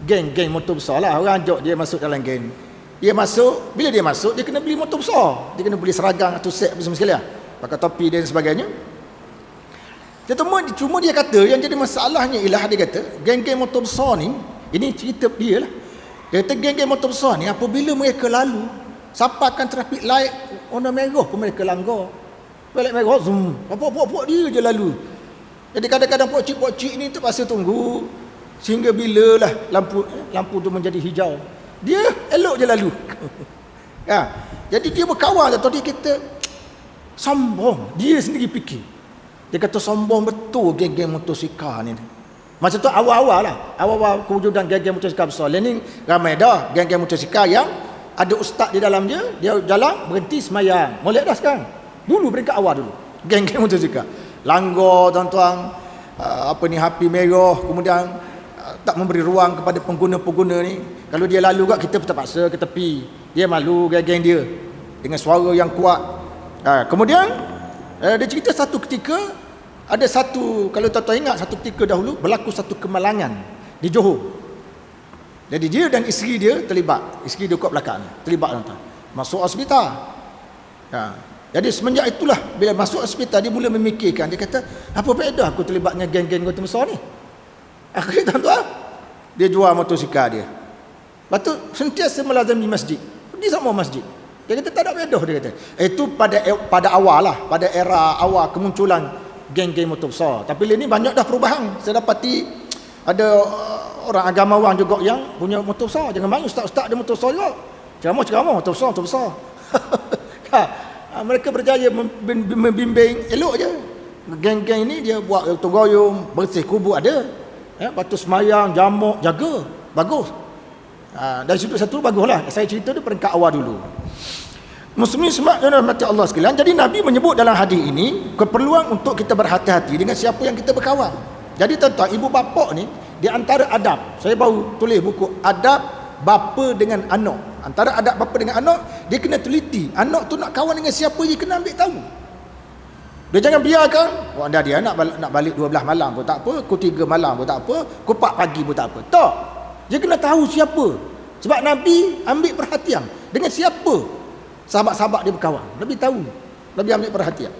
geng-geng motor besar lah. Orang ajak dia masuk dalam geng. Dia masuk, bila dia masuk, dia kena beli motor besar. Dia kena beli seragam atau set apa semua sekali lah. Pakai topi dan sebagainya. Cuma dia kata, yang jadi masalahnya ialah, dia kata, geng-geng motor besar ni, ini cerita dia lah. Dia kata geng-geng motor besar ni, apabila mereka lalu, sampakan traffic light warna merah pun mereka langgar. Light merah, zoom. Puak-puak dia je lalu. Jadi kadang-kadang pokcik-pokcik ni terpaksa tunggu sehingga bila lah lampu tu menjadi hijau, dia elok je lalu. Ya. Jadi dia berkawan atau dia kata sombong. Dia sendiri fikir. Dia kata sombong betul geng-geng motosikal ni. Macam tu awal-awal lah. Awal-awal kewujudan geng-geng motosikal besar. Ni ramai dah geng-geng motosikal yang ada ustaz di dalam dia jalan berhenti semayang. Molek dah sekarang. Dulu peringkat awal dulu. Geng-geng motosikal. Langgar, tuan-tuan, api merah, kemudian tak memberi ruang kepada pengguna-pengguna ni. Kalau dia lalu kat, kita terpaksa ke tepi. Dia malu geng-geng dia dengan suara yang kuat. Kemudian dia cerita satu ketika Ada satu, kalau tuan-tuan ingat, satu ketika dahulu berlaku satu kemalangan di Johor. Jadi dia dan isteri dia terlibat. Isteri dia kat belakang terlibat, tuan-tuan. Masuk hospital. Jadi semenjak itulah, bila masuk hospital dia mula memikirkan. Dia kata, apa faedah aku terlibatnya geng-geng kota besar ni? Akhirnya tuan-tuan, dia jual motosikal dia. Lepas tu sentiasa melazimi masjid. Pergi sama masjid. Dia kata tak ada faedah, dia kata. Itu pada awal lah, pada era awal kemunculan geng-geng motor besar. Tapi ini banyak dah perubahan. Saya dapati ada orang agamawan juga yang punya motor besar. Jangan main ustaz-ustaz ada motor besar juga. Ceramah motor besar. Mereka berjaya membimbing elok je. Geng-geng ini dia buat gotong royong, bersih kubur ada. Lepas tu semayang, jamak, jaga. Bagus. Dari sudut satu baguslah. Saya cerita tu peringkat awal dulu. Muslimin semua yang dirahmati Allah sekalian. Jadi Nabi menyebut dalam hadis ini keperluan untuk kita berhati-hati dengan siapa yang kita berkawan. Jadi tuan-tuan, ibu bapa ni di antara adab. Saya baru tulis buku Adab Bapa dengan Anak. Antara adab bapa dengan anak, dia kena teliti. Anak tu nak kawan dengan siapa, dia kena ambil tahu. Dia jangan biarkan, dia nak balik 12 malam pun tak apa, pukul 3 malam pun tak apa, pukul 4 pagi pun tak apa. Tak. Dia kena tahu siapa. Sebab Nabi ambil perhatian dengan siapa sahabat-sahabat dia berkawan. Nabi tahu. Nabi ambil perhatian.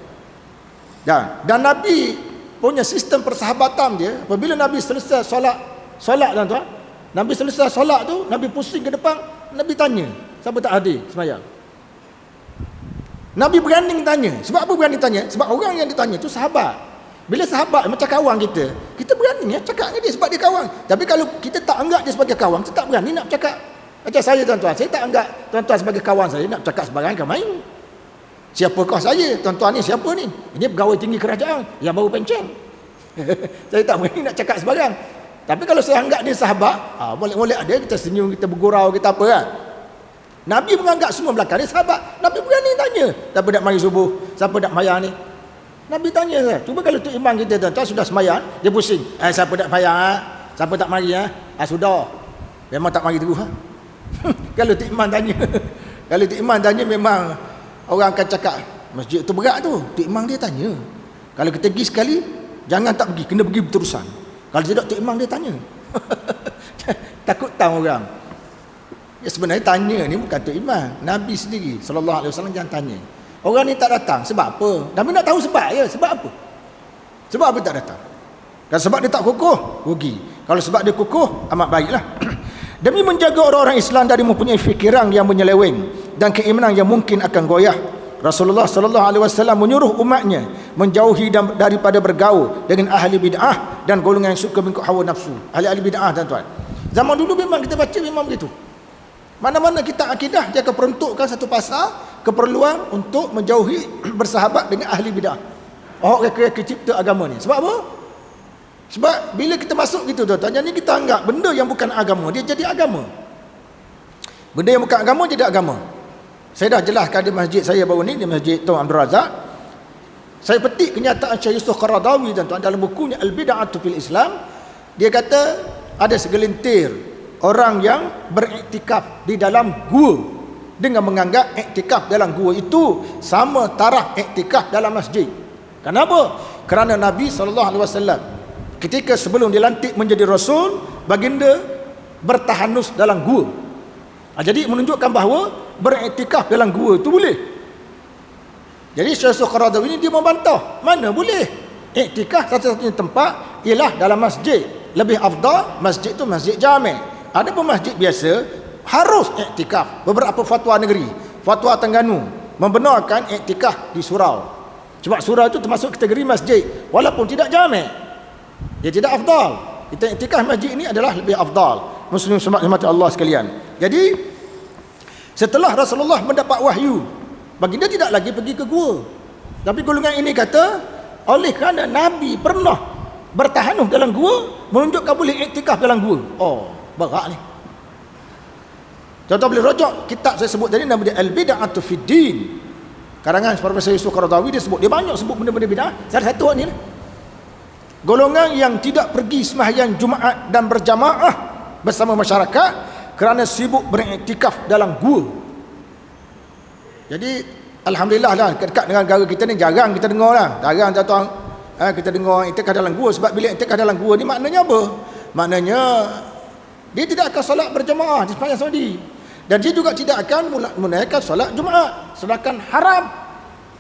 Dan Nabi punya sistem persahabatan dia, apabila Nabi selesai solat tuan-tuan, Nabi selesai solat tu, Nabi pusing ke depan, Nabi tanya, siapa tak hadir semayang? Nabi berani tanya. Sebab apa berani tanya? Sebab orang yang ditanya tu sahabat. Bila sahabat macam kawan kita berani cakap dengan dia sebab dia kawan. Tapi kalau kita tak anggap dia sebagai kawan, kita tak berani nak cakap. Macam saya tuan-tuan, saya tak anggap tuan-tuan sebagai kawan saya, nak cakap sebarang kan main. Siapakah saya? Tuan-tuan ni siapa ni? Ini pegawai tinggi kerajaan yang baru pencen. Saya tak berani nak cakap sebarang. Tapi kalau saya anggap dia sahabat, boleh-boleh ada, kita senyum, kita bergurau, kita apa kan. Nabi menganggap semua belakang dia sahabat. Nabi berani tanya, siapa nak mari subuh? Siapa nak mayang ni? Nabi tanya saya. Cuba kalau tu imam kita tuan-tuan sudah semayang, dia pusing. Siapa nak mayang? Siapa tak mari? Sudah. Memang tak mari terus. Kalau Tok Iman tanya kalau Tok Iman tanya memang orang akan cakap masjid tu berat tu. Tok Iman dia tanya, kalau kita pergi sekali jangan tak pergi, kena pergi berterusan. Kalau tidak Tok Iman dia tanya. Takut tahu orang. Sebenarnya tanya ni bukan Tok Iman, Nabi sendiri sallallahu alaihi wasallam jangan tanya. Orang ni tak datang sebab apa? Nabi nak tahu sebab ya, sebab apa? Sebab apa tak datang? Kalau sebab dia tak kukuh, rugi. Kalau sebab dia kukuh, amat baiklah. Demi menjaga orang-orang Islam dari mempunyai fikiran yang menyeleweng dan keimanan yang mungkin akan goyah, Rasulullah sallallahu alaihi wasallam menyuruh umatnya menjauhi daripada bergaul dengan ahli bid'ah dan golongan yang suka mengikut hawa nafsu. Ahli bid'ah tuan-tuan. Zaman dulu memang kita baca memang begitu. Mana-mana kita akidah dia akan peruntukkan satu pasal keperluan untuk menjauhi bersahabat dengan ahli bid'ah. Reka-reka cipta agama ni. Sebab apa? Sebab bila kita masuk gitu tuan-tuan, ni kita anggap benda yang bukan agama dia jadi agama. Benda yang bukan agama jadi agama. Saya dah jelaskan di masjid saya baru ni, di masjid Tuan Abdul Razak. Saya petik kenyataan Syekh Yusuf Qaradawi tuan-tuan dalam bukunya Al-Bid'atu fil Islam. Dia kata ada segelintir orang yang beriktikaf di dalam gua dengan menganggap iktikaf dalam gua itu sama taraf iktikaf dalam masjid. Kenapa? Kerana Nabi SAW ketika sebelum dilantik menjadi Rasul, baginda bertahanus dalam gua. Jadi menunjukkan bahawa beriktikaf dalam gua itu boleh. Jadi Syekh Qaradawi ini dia membantah, mana boleh. Iktikaf satu-satunya tempat ialah dalam masjid. Lebih afdal masjid itu masjid jami'. Ada pun masjid biasa harus iktikaf. Beberapa fatwa negeri, fatwa Terengganu membenarkan iktikaf di surau. Sebab surau itu termasuk kategori masjid walaupun tidak jami'. Dia tidak afdal. Kita iktikaf masjid ini adalah lebih afdal. Muslim semua hormati Allah sekalian. Jadi setelah Rasulullah mendapat wahyu, baginda tidak lagi pergi ke gua. Tapi golongan ini kata oleh kerana Nabi pernah bertahanuh dalam gua, menunjukkan boleh iktikaf dalam gua. Berat ni. Tuan-tuan boleh rujuk kitab saya sebut tadi, nama dia Al-Bid'atu fid Din. Karangan Profesor Yusuf Qaradawi, dia sebut, dia banyak sebut benda-benda bid'ah. Salah satu ni lah. Golongan yang tidak pergi sembahyang Jumaat dan berjamaah bersama masyarakat kerana sibuk beriktikaf dalam gua. Jadi alhamdulillah lah, dekat dengan negara kita ni jarang kita dengar lah. Jarang tuan-tuan Kita dengar iktikaf dalam gua. Sebab bila iktikaf dalam gua ni maknanya apa? Maknanya dia tidak akan solat berjemaah di sepanjang Saudi. Dan dia juga tidak akan menunaikan solat Jumaat. Sedangkan haram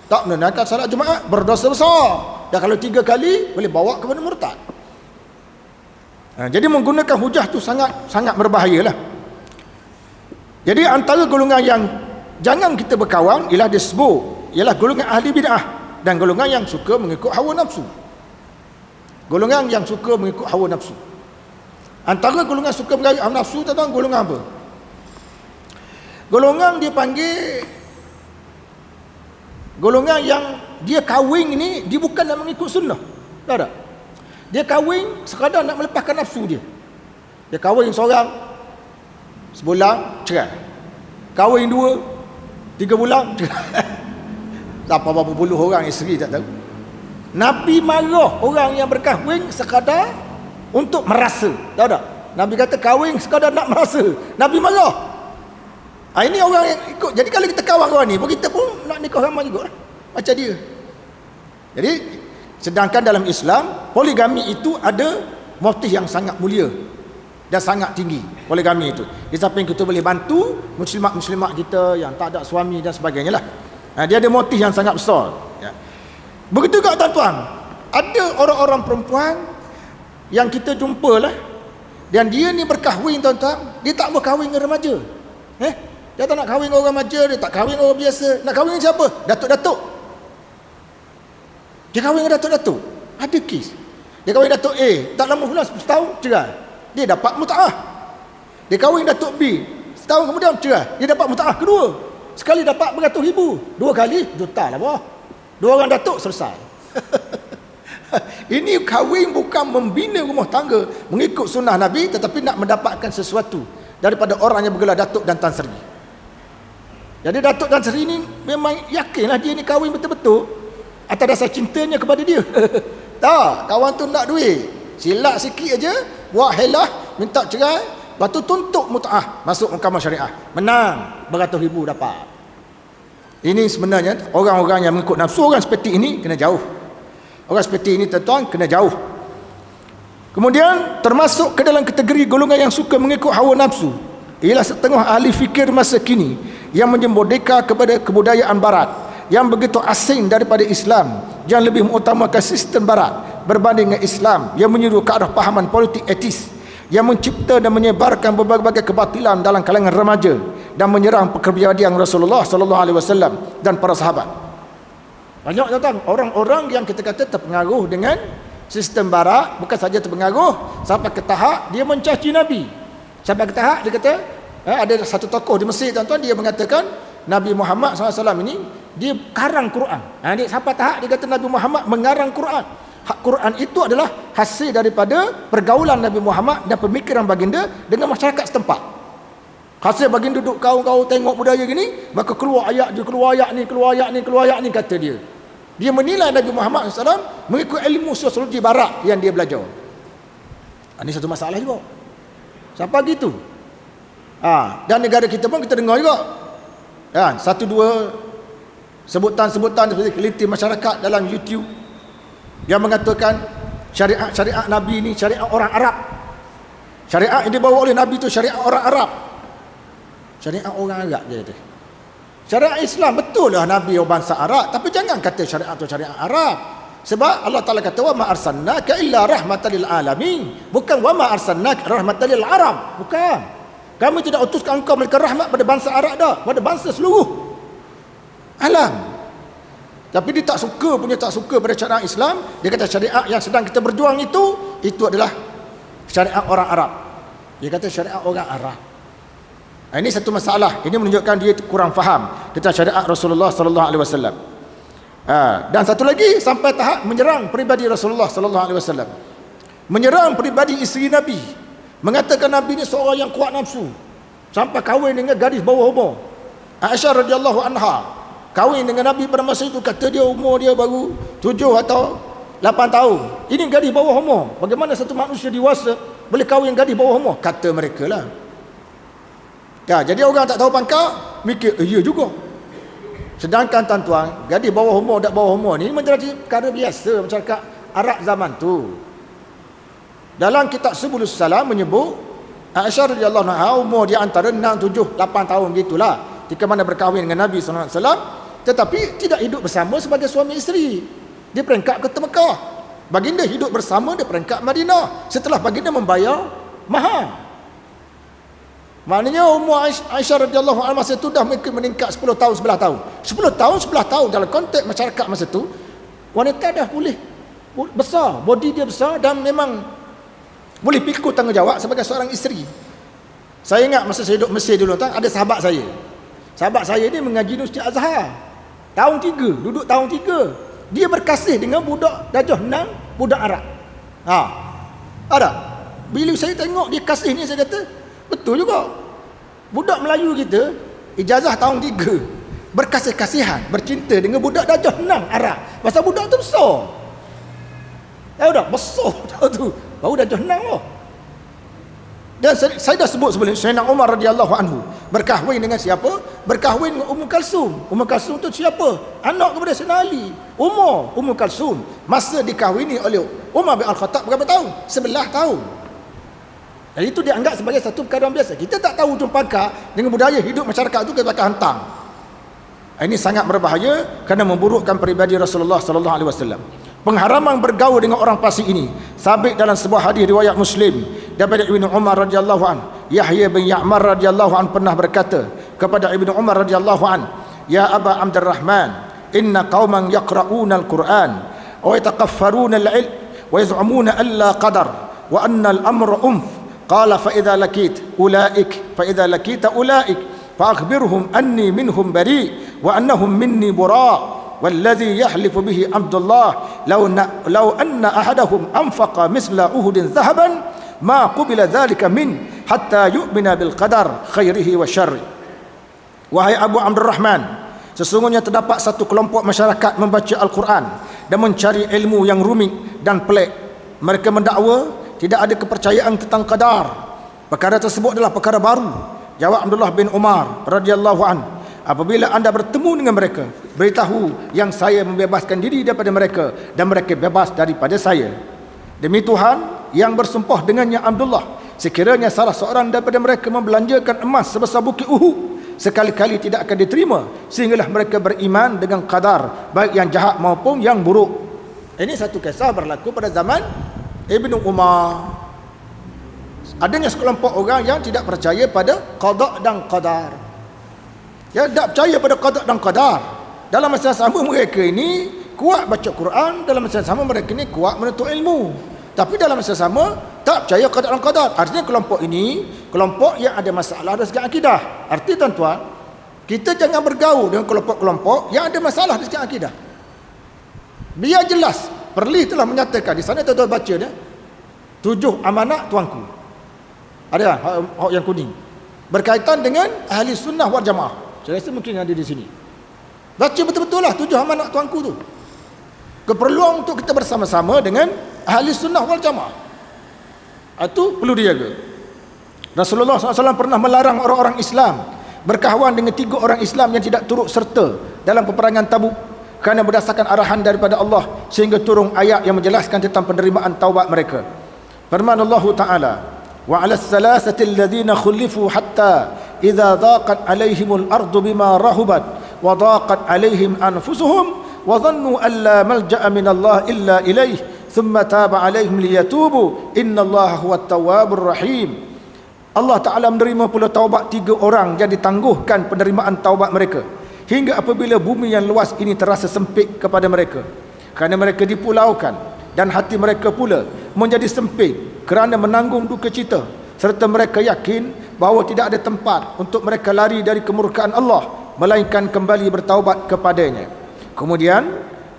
tak menunaikan solat Jumaat, berdosa besar. Dan kalau 3 kali boleh bawa kepada murtad. Jadi menggunakan hujah tu sangat berbahayalah. Jadi antara golongan yang jangan kita berkawan ialah disebut ialah golongan ahli bid'ah dan golongan yang suka mengikut hawa nafsu. Golongan yang suka mengikut hawa nafsu. Antara golongan suka mengikut hawa nafsu, tuan-tuan, golongan apa? Golongan dia panggil golongan yang dia kahwin ni dia bukan nak mengikut sunnah. Tahu tak? Dia kahwin sekadar nak melepaskan nafsu dia. Dia kahwin seorang, sebulan cerai. Kahwin 2, 3 bulan cerai. Tak berapa puluh orang isteri tak tahu. Nabi marah orang yang berkahwin sekadar untuk merasa. Tahu tak? Nabi kata kahwin sekadar nak merasa. Nabi marah. Ini orang yang ikut. Jadi kalau kita kawan-kawan ni, kita pun nak nikah ramai juga macam dia. Jadi sedangkan dalam Islam poligami itu ada motif yang sangat mulia dan sangat tinggi. Poligami itu di samping kita boleh bantu muslimat-muslimat kita yang tak ada suami dan sebagainya lah. Dia ada motif yang sangat besar ya. Begitu juga tuan-tuan, ada orang-orang perempuan yang kita jumpa lah, dan dia ni berkahwin tuan-tuan, dia tak berkahwin dengan remaja. Dia tak nak kahwin dengan orang remaja, dia tak kahwin dengan orang biasa. Nak kahwin dengan siapa? Datuk-datuk. Dia kahwin dengan datuk-datuk. Ada kes. Dia kahwin datuk A, tak lama pula, setahun cerai. Dia dapat mut'ah. Dia kahwin datuk B, setahun kemudian cerai. Dia dapat mut'ah kedua. Sekali dapat beratus ribu, 2 kali juta lah bawah. 2 orang datuk selesai. Ini kahwin bukan membina rumah tangga mengikut sunnah Nabi, tetapi nak mendapatkan sesuatu daripada orang yang bergelar datuk dan tan sri. Jadi datuk dan sri ni memang yakinlah dia ni kahwin betul-betul atas dasar cintanya kepada dia. Tak, kawan tu nak duit, silap sikit aja, buat helah, minta cerai, lepas tu tuntut mut'ah, masuk mahkamah syariah, menang, beratus ribu dapat. Ini sebenarnya orang-orang yang mengikut nafsu. Orang seperti ini kena jauh. Orang seperti ini tuan-tuan kena jauh. Kemudian termasuk ke dalam kategori golongan yang suka mengikut hawa nafsu ialah setengah ahli fikir masa kini yang menyembodika kepada kebudayaan barat yang begitu asing daripada Islam, yang lebih mengutamakan sistem barat berbanding dengan Islam, yang menyuruh ke arah pahaman politik etis, yang mencipta dan menyebarkan berbagai kebatilan dalam kalangan remaja dan menyerang kepribadian Rasulullah sallallahu alaihi wasallam dan para sahabat. Banyak tuan-tuan orang-orang yang kita kata terpengaruh dengan sistem barat, bukan saja terpengaruh sampai ke tahap dia mencaci Nabi. Sampai ke tahap dia kata, ada satu tokoh di Mesir tuan-tuan, dia mengatakan Nabi Muhammad SAW ini dia karang Quran. Dia sampai tahap dia kata Nabi Muhammad mengarang Quran. Quran itu adalah hasil daripada pergaulan Nabi Muhammad dan pemikiran baginda dengan masyarakat setempat. Hasil baginda duduk kau tengok budaya gini, maka keluar ayat ni, kata dia. Dia menilai Nabi Muhammad SAW mengikut ilmu sosiologi barat yang dia belajar. Ini satu masalah juga. Siapa gitu? Dan negara kita pun kita dengar juga. Satu dua sebutan-sebutan seperti kelintir masyarakat dalam YouTube yang mengatakan syariat Nabi ni syariat orang Arab. Syariat yang dibawa oleh Nabi tu syariat orang Arab. Syariat orang Arab dia kata. Syariat Islam betul lah Nabi orang bangsa Arab, tapi jangan kata syariat tu syariat Arab. Sebab Allah Taala kata wa ma arsalnaka illa rahmatan lil alamin. Bukan wa ma arsalnaka rahmatan lil Arab. Bukan. Kami tidak utuskan engkau melainkan rahmat pada bangsa Arab dah, pada bangsa seluruh alam. Tapi dia tak suka pada syariat Islam. Dia kata syariat yang sedang kita berjuang itu adalah syariat orang Arab. Dia kata syariat orang Arab. Ini satu masalah. Ini menunjukkan dia kurang faham tentang syariat Rasulullah sallallahu alaihi wasallam. Dan satu lagi, sampai tahap menyerang peribadi Rasulullah sallallahu alaihi wasallam. Menyerang peribadi isteri Nabi. Mengatakan Nabi ni seorang yang kuat nafsu. Sampai kahwin dengan gadis bawah umur. Aisyah radhiyallahu anha kahwin dengan Nabi pada masa itu, kata dia umur dia baru 7 atau 8 tahun. Ini gadis bawah umur. Bagaimana satu manusia dewasa boleh kahwin gadis bawah umur? Kata mereka lah. Jadi orang tak tahu pangkal mikir, ya juga. Sedangkan tuan-tuan, gadis bawah umur dan bawah umur ni menjadi perkara biasa masyarakat Arab zaman tu. Dalam kitab Subulus Salam menyebut Aisyah radhiyallahu anha umur dia antara 6, 7, 8 tahun gitulah ketika mana berkahwin dengan Nabi sallallahu alaihi wasallam, tetapi tidak hidup bersama sebagai suami isteri. Dia peringkat ke Mekah. Baginda hidup bersama di peringkat Madinah setelah baginda membayar mahar. Maknanya umur Aisyah radhiyallahu anha masa itu dah mungkin meningkat 10 tahun 11 tahun. 10 tahun 11 tahun dalam konteks masyarakat masa itu, wanita dah boleh besar, body dia besar dan memang boleh pikul tanggungjawab sebagai seorang isteri. Saya ingat masa saya duduk Mesir dulu ada sahabat saya. Sahabat saya ni mengaji Universiti Azhar. Tahun 3, duduk tahun 3. Dia berkasih dengan budak darjah 6, budak Arab. Ada. Bila saya tengok dia kasih ni, saya kata betul juga. Budak Melayu kita ijazah tahun 3 berkasih-kasihan, bercinta dengan budak darjah 6 Arab. Pasal budak tu besar. Tahu tak? Besar tahu tu. Baru darjah 6 lah. Dan saya dah sebut sebelum Sayyidina Umar radhiyallahu anhu berkahwin dengan siapa? Berkahwin dengan Ummu Kalsum. Ummu Kalsum tu siapa? Anak kepada Sayyidina Ali. Ummu Kalsum masa dikahwini oleh Umar bin Al-Khattab berapa tahun? 11 tahun. Dan itu dianggap sebagai satu perkara biasa. Kita tak tahu ujung pangkal dengan budaya hidup masyarakat itu kita akan hantam. Ini sangat berbahaya kerana memburukkan peribadi Rasulullah sallallahu alaihi wasallam. Pengharaman bergaul dengan orang fasik ini sabit dalam sebuah hadis riwayat Muslim daripada Ibnu Umar radhiyallahu an. Yahya bin Ya'mar radhiyallahu an pernah berkata kepada Ibnu Umar radhiyallahu an, "Ya Aba Abdurrahman, inna qauman yaqra'una al-Qur'an wa yataqaffaruna al-'ilm wa yaz'umuna alla qadar wa anna al-amra Qala fa idza lakit ulaik fa akhbirhum anni minhum bari wa annahum minni bura والذي يحلف به عبد الله لو أن أحدهم أنفق مثل أحد ذهبا ما قبل ذلك منه حتى يؤمن بالقدر خيره وشره." Wahai Abu Abdurrahman, sesungguhnya terdapat satu kelompok masyarakat membaca Al-Quran dan mencari ilmu yang rumit dan pelik. Mereka mendakwa tidak ada kepercayaan tentang qadar. Perkara tersebut adalah perkara baru. Jawab Abdullah bin Umar radhiyallahu an, "Apabila anda bertemu dengan mereka, beritahu yang saya membebaskan diri daripada mereka dan mereka bebas daripada saya. Demi Tuhan yang bersumpah dengannya Abdullah, sekiranya salah seorang daripada mereka membelanjakan emas sebesar bukit Uhud, sekali-kali tidak akan diterima sehinggalah mereka beriman dengan qadar, baik yang jahat maupun yang buruk." Ini satu kisah berlaku pada zaman Ibnu Umar. Adanya sekelompok orang yang tidak percaya pada qada dan qadar. Ya, tak percaya pada qada dan qadar. Dalam masa yang sama mereka ini kuat baca Quran, dalam masa yang sama mereka ini kuat menuntut ilmu. Tapi dalam masa yang sama tak percaya qada dan qadar. Artinya kelompok ini kelompok yang ada masalah dari segi akidah. Arti tuan-tuan, kita jangan bergaul dengan kelompok-kelompok yang ada masalah dari segi akidah. Biar jelas. Perlis telah menyatakan di sana, tuan-tuan baca dia, 7 amanat tuanku. Ada hak yang kuning berkaitan dengan ahli sunnah wal jamaah. Saya rasa mungkin ada di sini. Baca betul-betul lah 7 amanat tuanku tu. Keperluan untuk kita bersama-sama dengan ahli sunnah wal jamaah. Itu perlu dijaga. Rasulullah SAW pernah melarang orang-orang Islam berkawan dengan 3 orang Islam yang tidak turut serta dalam peperangan Tabuk, kerana berdasarkan arahan daripada Allah sehingga turun ayat yang menjelaskan tentang penerimaan taubat mereka. Firman Allah Ta'ala, "Wa 'alas salasati alladhina khulifu hatta idza dhaqat 'alaihimul ardu bima rahubat wa dhaqat 'alaihim anfusuhum wa dhannu an la malja'a min Allah illa ilayh thumma taba 'alaihim liyatubu innallaha huwat tawwabur rahim." Allah Ta'ala menerima pula taubat 3 orang yang ditangguhkan penerimaan taubat mereka hingga apabila bumi yang luas ini terasa sempit kepada mereka kerana mereka dipulaukan, dan hati mereka pula menjadi sempit kerana menanggung duka cita, serta mereka yakin bahawa tidak ada tempat untuk mereka lari dari kemurkaan Allah melainkan kembali bertaubat kepadanya. Kemudian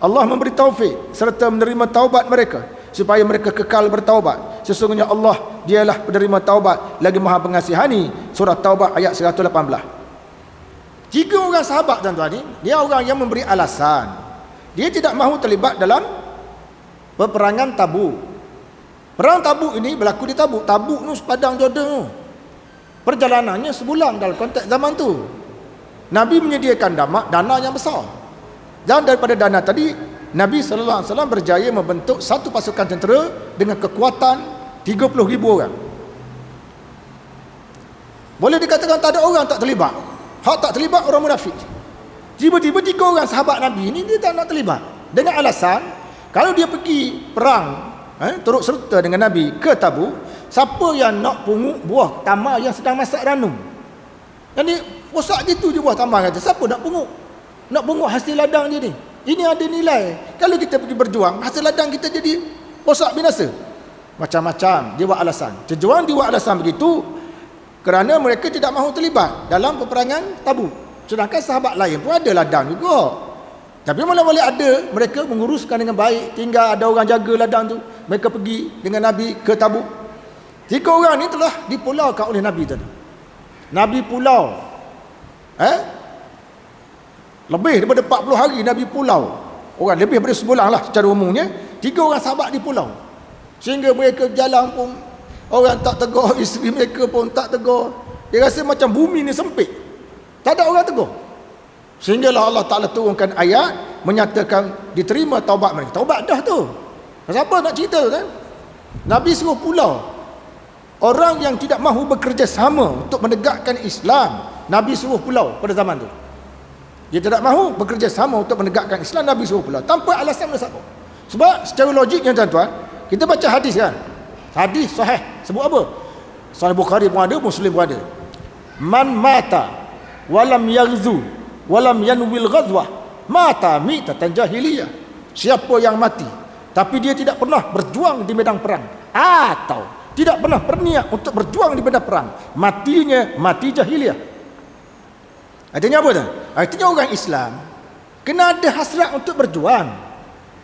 Allah memberi taufik serta menerima taubat mereka supaya mereka kekal bertaubat. Sesungguhnya Allah dialah penerima taubat lagi Maha Pengasihani. Surah Taubah ayat 118. 3 orang sahabat tuan-tuan ni, dia orang yang memberi alasan dia tidak mahu terlibat dalam peperangan Tabuk. Perang Tabuk ini berlaku di Tabuk. Tabuk ni sepadang Jordan tu. Perjalanannya sebulan dalam konteks zaman tu. Nabi menyediakan dana yang besar. Dan daripada dana tadi Nabi SAW berjaya membentuk satu pasukan tentera dengan kekuatan 30,000 orang. Boleh dikatakan tak ada orang tak terlibat. Hak tak terlibat orang munafik. Tiba-tiba 3 orang sahabat Nabi ni dia tak nak terlibat. Dengan alasan kalau dia pergi perang turut serta dengan Nabi ke Tabuk, siapa yang nak pungut buah tamar yang sedang masak ranum? Jadi rosak gitu je buah tamar kata. Siapa nak pungut? Nak pungut hasil ladang je ni. Ini ada nilai. Kalau kita pergi berjuang, hasil ladang kita jadi rosak binasa. Macam-macam dia buat alasan. Sejuang dia buat alasan begitu kerana mereka tidak mahu terlibat dalam peperangan Tabuk. Sedangkan sahabat lain pun ada ladang juga. Tapi mula-mula ada, mereka menguruskan dengan baik, tinggal ada orang jaga ladang tu. Mereka pergi dengan Nabi ke Tabuk. 3 orang ni telah dipulaukan oleh Nabi tadi. Nabi pulau. Lebih daripada 40 hari Nabi pulau. Orang lebih daripada sebulan lah secara umumnya. 3 orang sahabat di pulau. Sehingga mereka jalan pun orang tak tegur, isteri mereka pun tak tegur. Dia rasa macam bumi ni sempit. Tak ada orang tegur. Sehinggalah Allah Ta'ala turunkan ayat menyatakan diterima taubat mereka. Taubat dah tu. Siapa nak cerita kan? Nabi suruh pulau. Orang yang tidak mahu bekerjasama untuk menegakkan Islam, Nabi suruh pulau pada zaman tu. Dia tidak mahu bekerjasama untuk menegakkan Islam, Nabi suruh pulau tanpa alasan siapa. Sebab secara logiknya tuan-tuan, kita baca hadis kan. Hadis sahih. Sebut apa? Sahih Bukhari pun ada, Muslim pun ada. Man mata walam yaghzu walam yanwil ghazwah mata mitatan jahiliyah. Siapa yang mati tapi dia tidak pernah berjuang di medan perang atau tidak pernah berniat untuk berjuang di medan perang, matinya mati jahiliyah. Artinya apa tu? Artinya orang Islam kena ada hasrat untuk berjuang.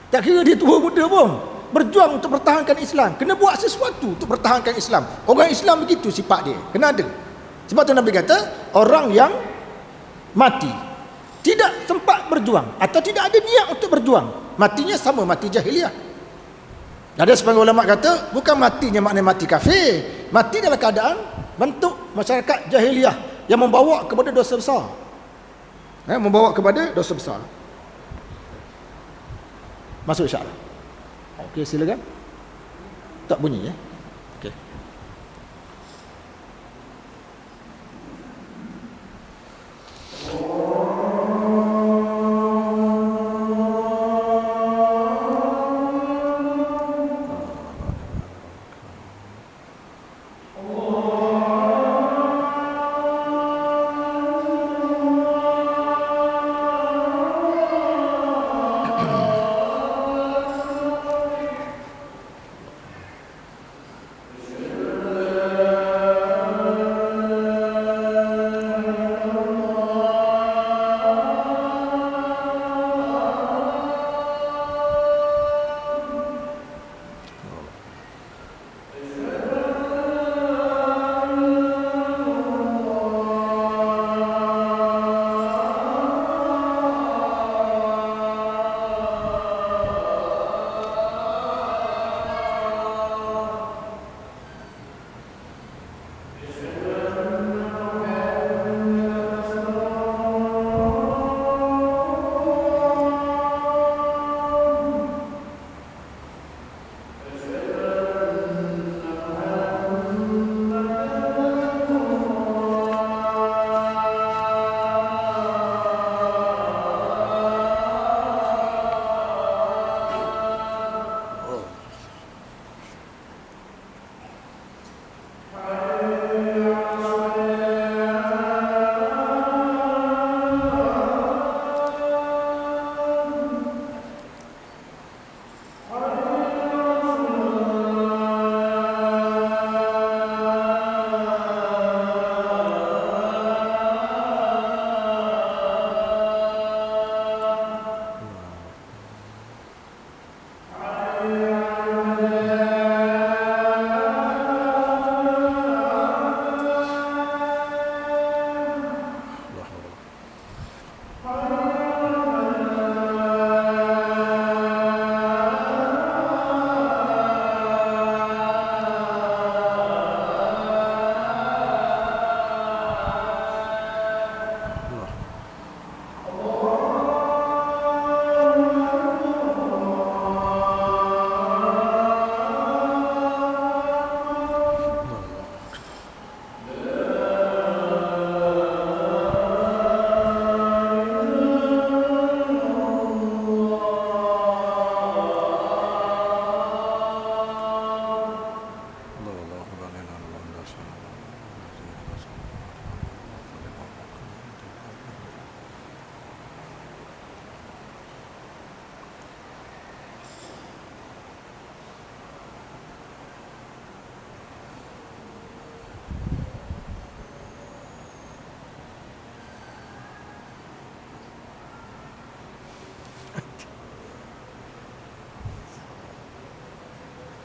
Tak kira dia tua muda pun, berjuang untuk pertahankan Islam. Kena buat sesuatu untuk pertahankan Islam. Orang Islam begitu sifat dia, kena ada. Sebab tu Nabi kata orang yang mati tidak sempat berjuang atau tidak ada niat untuk berjuang, matinya sama mati jahiliah. Ada sebagian ulama kata bukan matinya maknanya mati kafir, mati dalam keadaan bentuk masyarakat jahiliah yang membawa kepada dosa besar. Membawa kepada dosa besar. Masuk insya-Allah. Okey, silakan. Tak bunyi ya. Okey.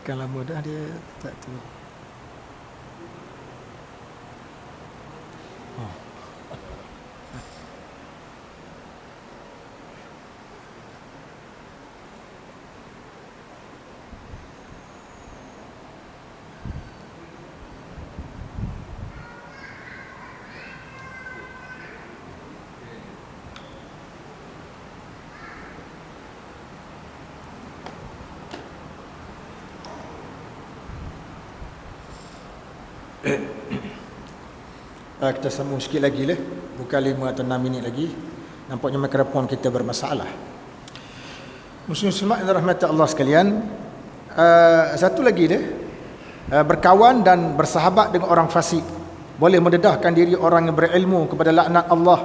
Tekan lama dah dia tak tu. Kita sambung sikit lagi lah. Bukan 5 atau 6 minit lagi. Nampaknya mikrofon kita bermasalah. Muslim-muslimat yang dirahmati Allah sekalian, satu lagi dia, berkawan dan bersahabat dengan orang fasik boleh mendedahkan diri orang yang berilmu kepada laknat Allah,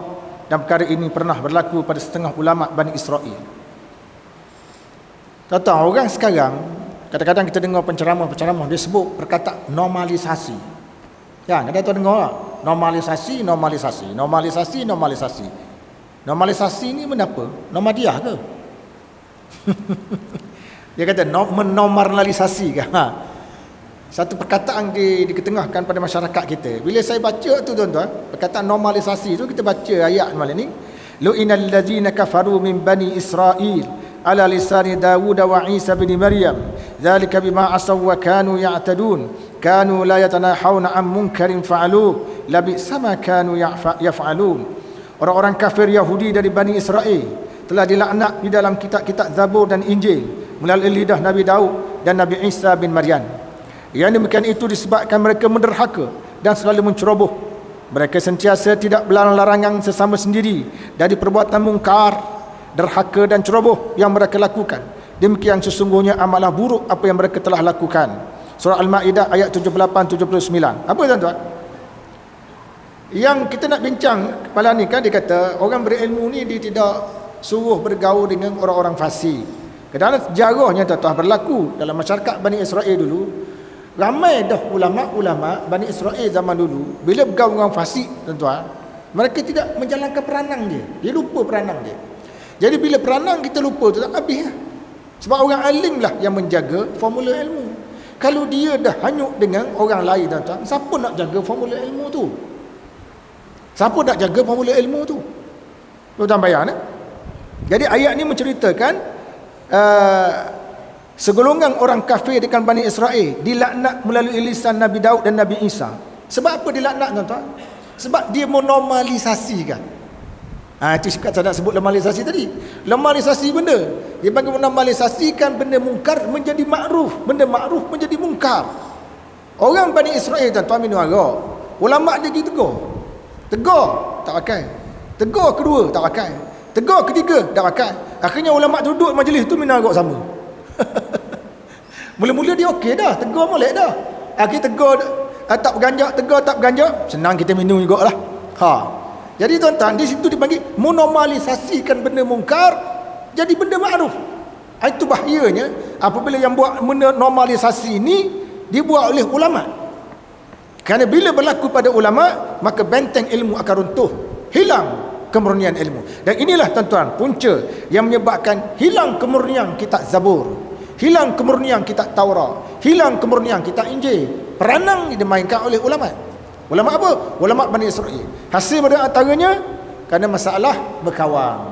dan perkara ini pernah berlaku pada setengah ulama Bani Israel. Tahu orang sekarang, kadang-kadang kita dengar penceramah dia sebut perkataan normalisasi. Ya, kadang-kadang dengar tak? Normalisasi. Normalisasi ni menapa? Nomadiah ke? Dia kata menormalisasi ke? Satu perkataan diketengahkan pada masyarakat kita. Bila saya baca tu tuan-tuan, perkataan normalisasi tu, kita baca ayat malam ni. Lu'inal ladzina kafaru min bani Israel ala lisani Dawud wa Isa bin Maryam dzalika bima asaw wa kanu ya'tadun kanu la yatanahawna an munkarin fa'alu labisa ma kanu yaf'alun. Orang-orang kafir Yahudi dari Bani Israel telah dilaknat di dalam kitab-kitab Zabur dan Injil melalui lidah Nabi Daud dan Nabi Isa bin Maryam. Yang demikian itu disebabkan mereka menderhaka dan selalu menceroboh. Mereka sentiasa tidak melarang larangan sesama sendiri dari perbuatan mungkar, derhaka dan ceroboh yang mereka lakukan. Demikian sesungguhnya amalah buruk apa yang mereka telah lakukan. Surah Al-Ma'idah ayat 78-79. Apa tuan-tuan? Yang kita nak bincang kepala ni kan, dia kata orang berilmu ni dia tidak suruh bergaul dengan orang-orang fasik. Kerana sejarahnya tuan-tuan berlaku dalam masyarakat Bani Israel dulu. Ramai dah ulama-ulama Bani Israel zaman dulu, bila bergaul dengan orang fasik tuan-tuan, mereka tidak menjalankan peranan dia. Dia lupa peranan dia. Jadi bila peranan kita lupa tu tak habis lah. Sebab orang alim lah yang menjaga formula ilmu. Kalau dia dah hanyut dengan orang lain tuan-tuan, siapa nak jaga formula ilmu tu? Siapa nak jaga formula ilmu tu? Tuan-tuan bayang eh? Jadi ayat ni menceritakan segolongan orang kafir dengan Bani Israel dilaknat melalui lisan Nabi Daud dan Nabi Isa. Sebab apa dilaknat tuan-tuan? Sebab dia menormalisasikan. Itu saya nak sebut normalisasi tadi. Normalisasi benda. Dia bagi menormalisasikan benda mungkar menjadi makruf, benda makruf menjadi mungkar. Orang Bani Israel tuan-tuan minum arak. Ulama dia pergi tegur. Tegur tak pakai. Tegur kedua tak pakai. Tegur ketiga tak pakai. Akhirnya ulama duduk majlis tu minum arak sama. Mula-mula dia okey dah, tegur molek dah. Akhir tegur tak berganjak, tegur tak berganjak, senang kita minum jugalah. Jadi tuan-tuan, di situ dipanggil menormalisasikan benda mungkar jadi benda makruf. Itu bahayanya apabila yang buat menormalisasi ini dibuat oleh ulama. Kerana bila berlaku pada ulama, maka benteng ilmu akan runtuh, hilang kemurnian ilmu. Dan inilah tuan-tuan punca yang menyebabkan hilang kemurnian kitab Zabur, hilang kemurnian kitab Taurat, hilang kemurnian kitab Injil. Peranan dimainkan oleh ulama. Ulama apa? Ulama Bani Israel. Hasil pada antaranya kerana masalah berkawan.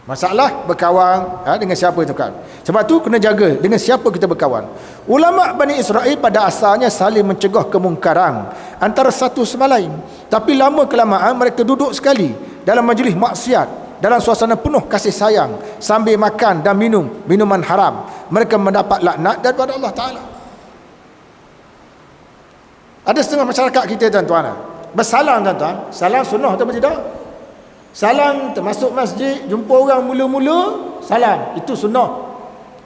Masalah berkawan dengan siapa itu kan. Sebab tu kena jaga dengan siapa kita berkawan. Ulama Bani Israel pada asalnya saling mencegah kemungkaran antara satu sama lain. Tapi lama kelamaan mereka duduk sekali dalam majlis maksiat, dalam suasana penuh kasih sayang, sambil makan dan minum minuman haram. Mereka mendapat laknat daripada Allah Ta'ala. Ada setengah masyarakat kita tuan-tuan bersalam tuan-tuan. Salam sunnah atau tidak? Salam termasuk masjid, jumpa orang mula-mula salam, itu sunnah.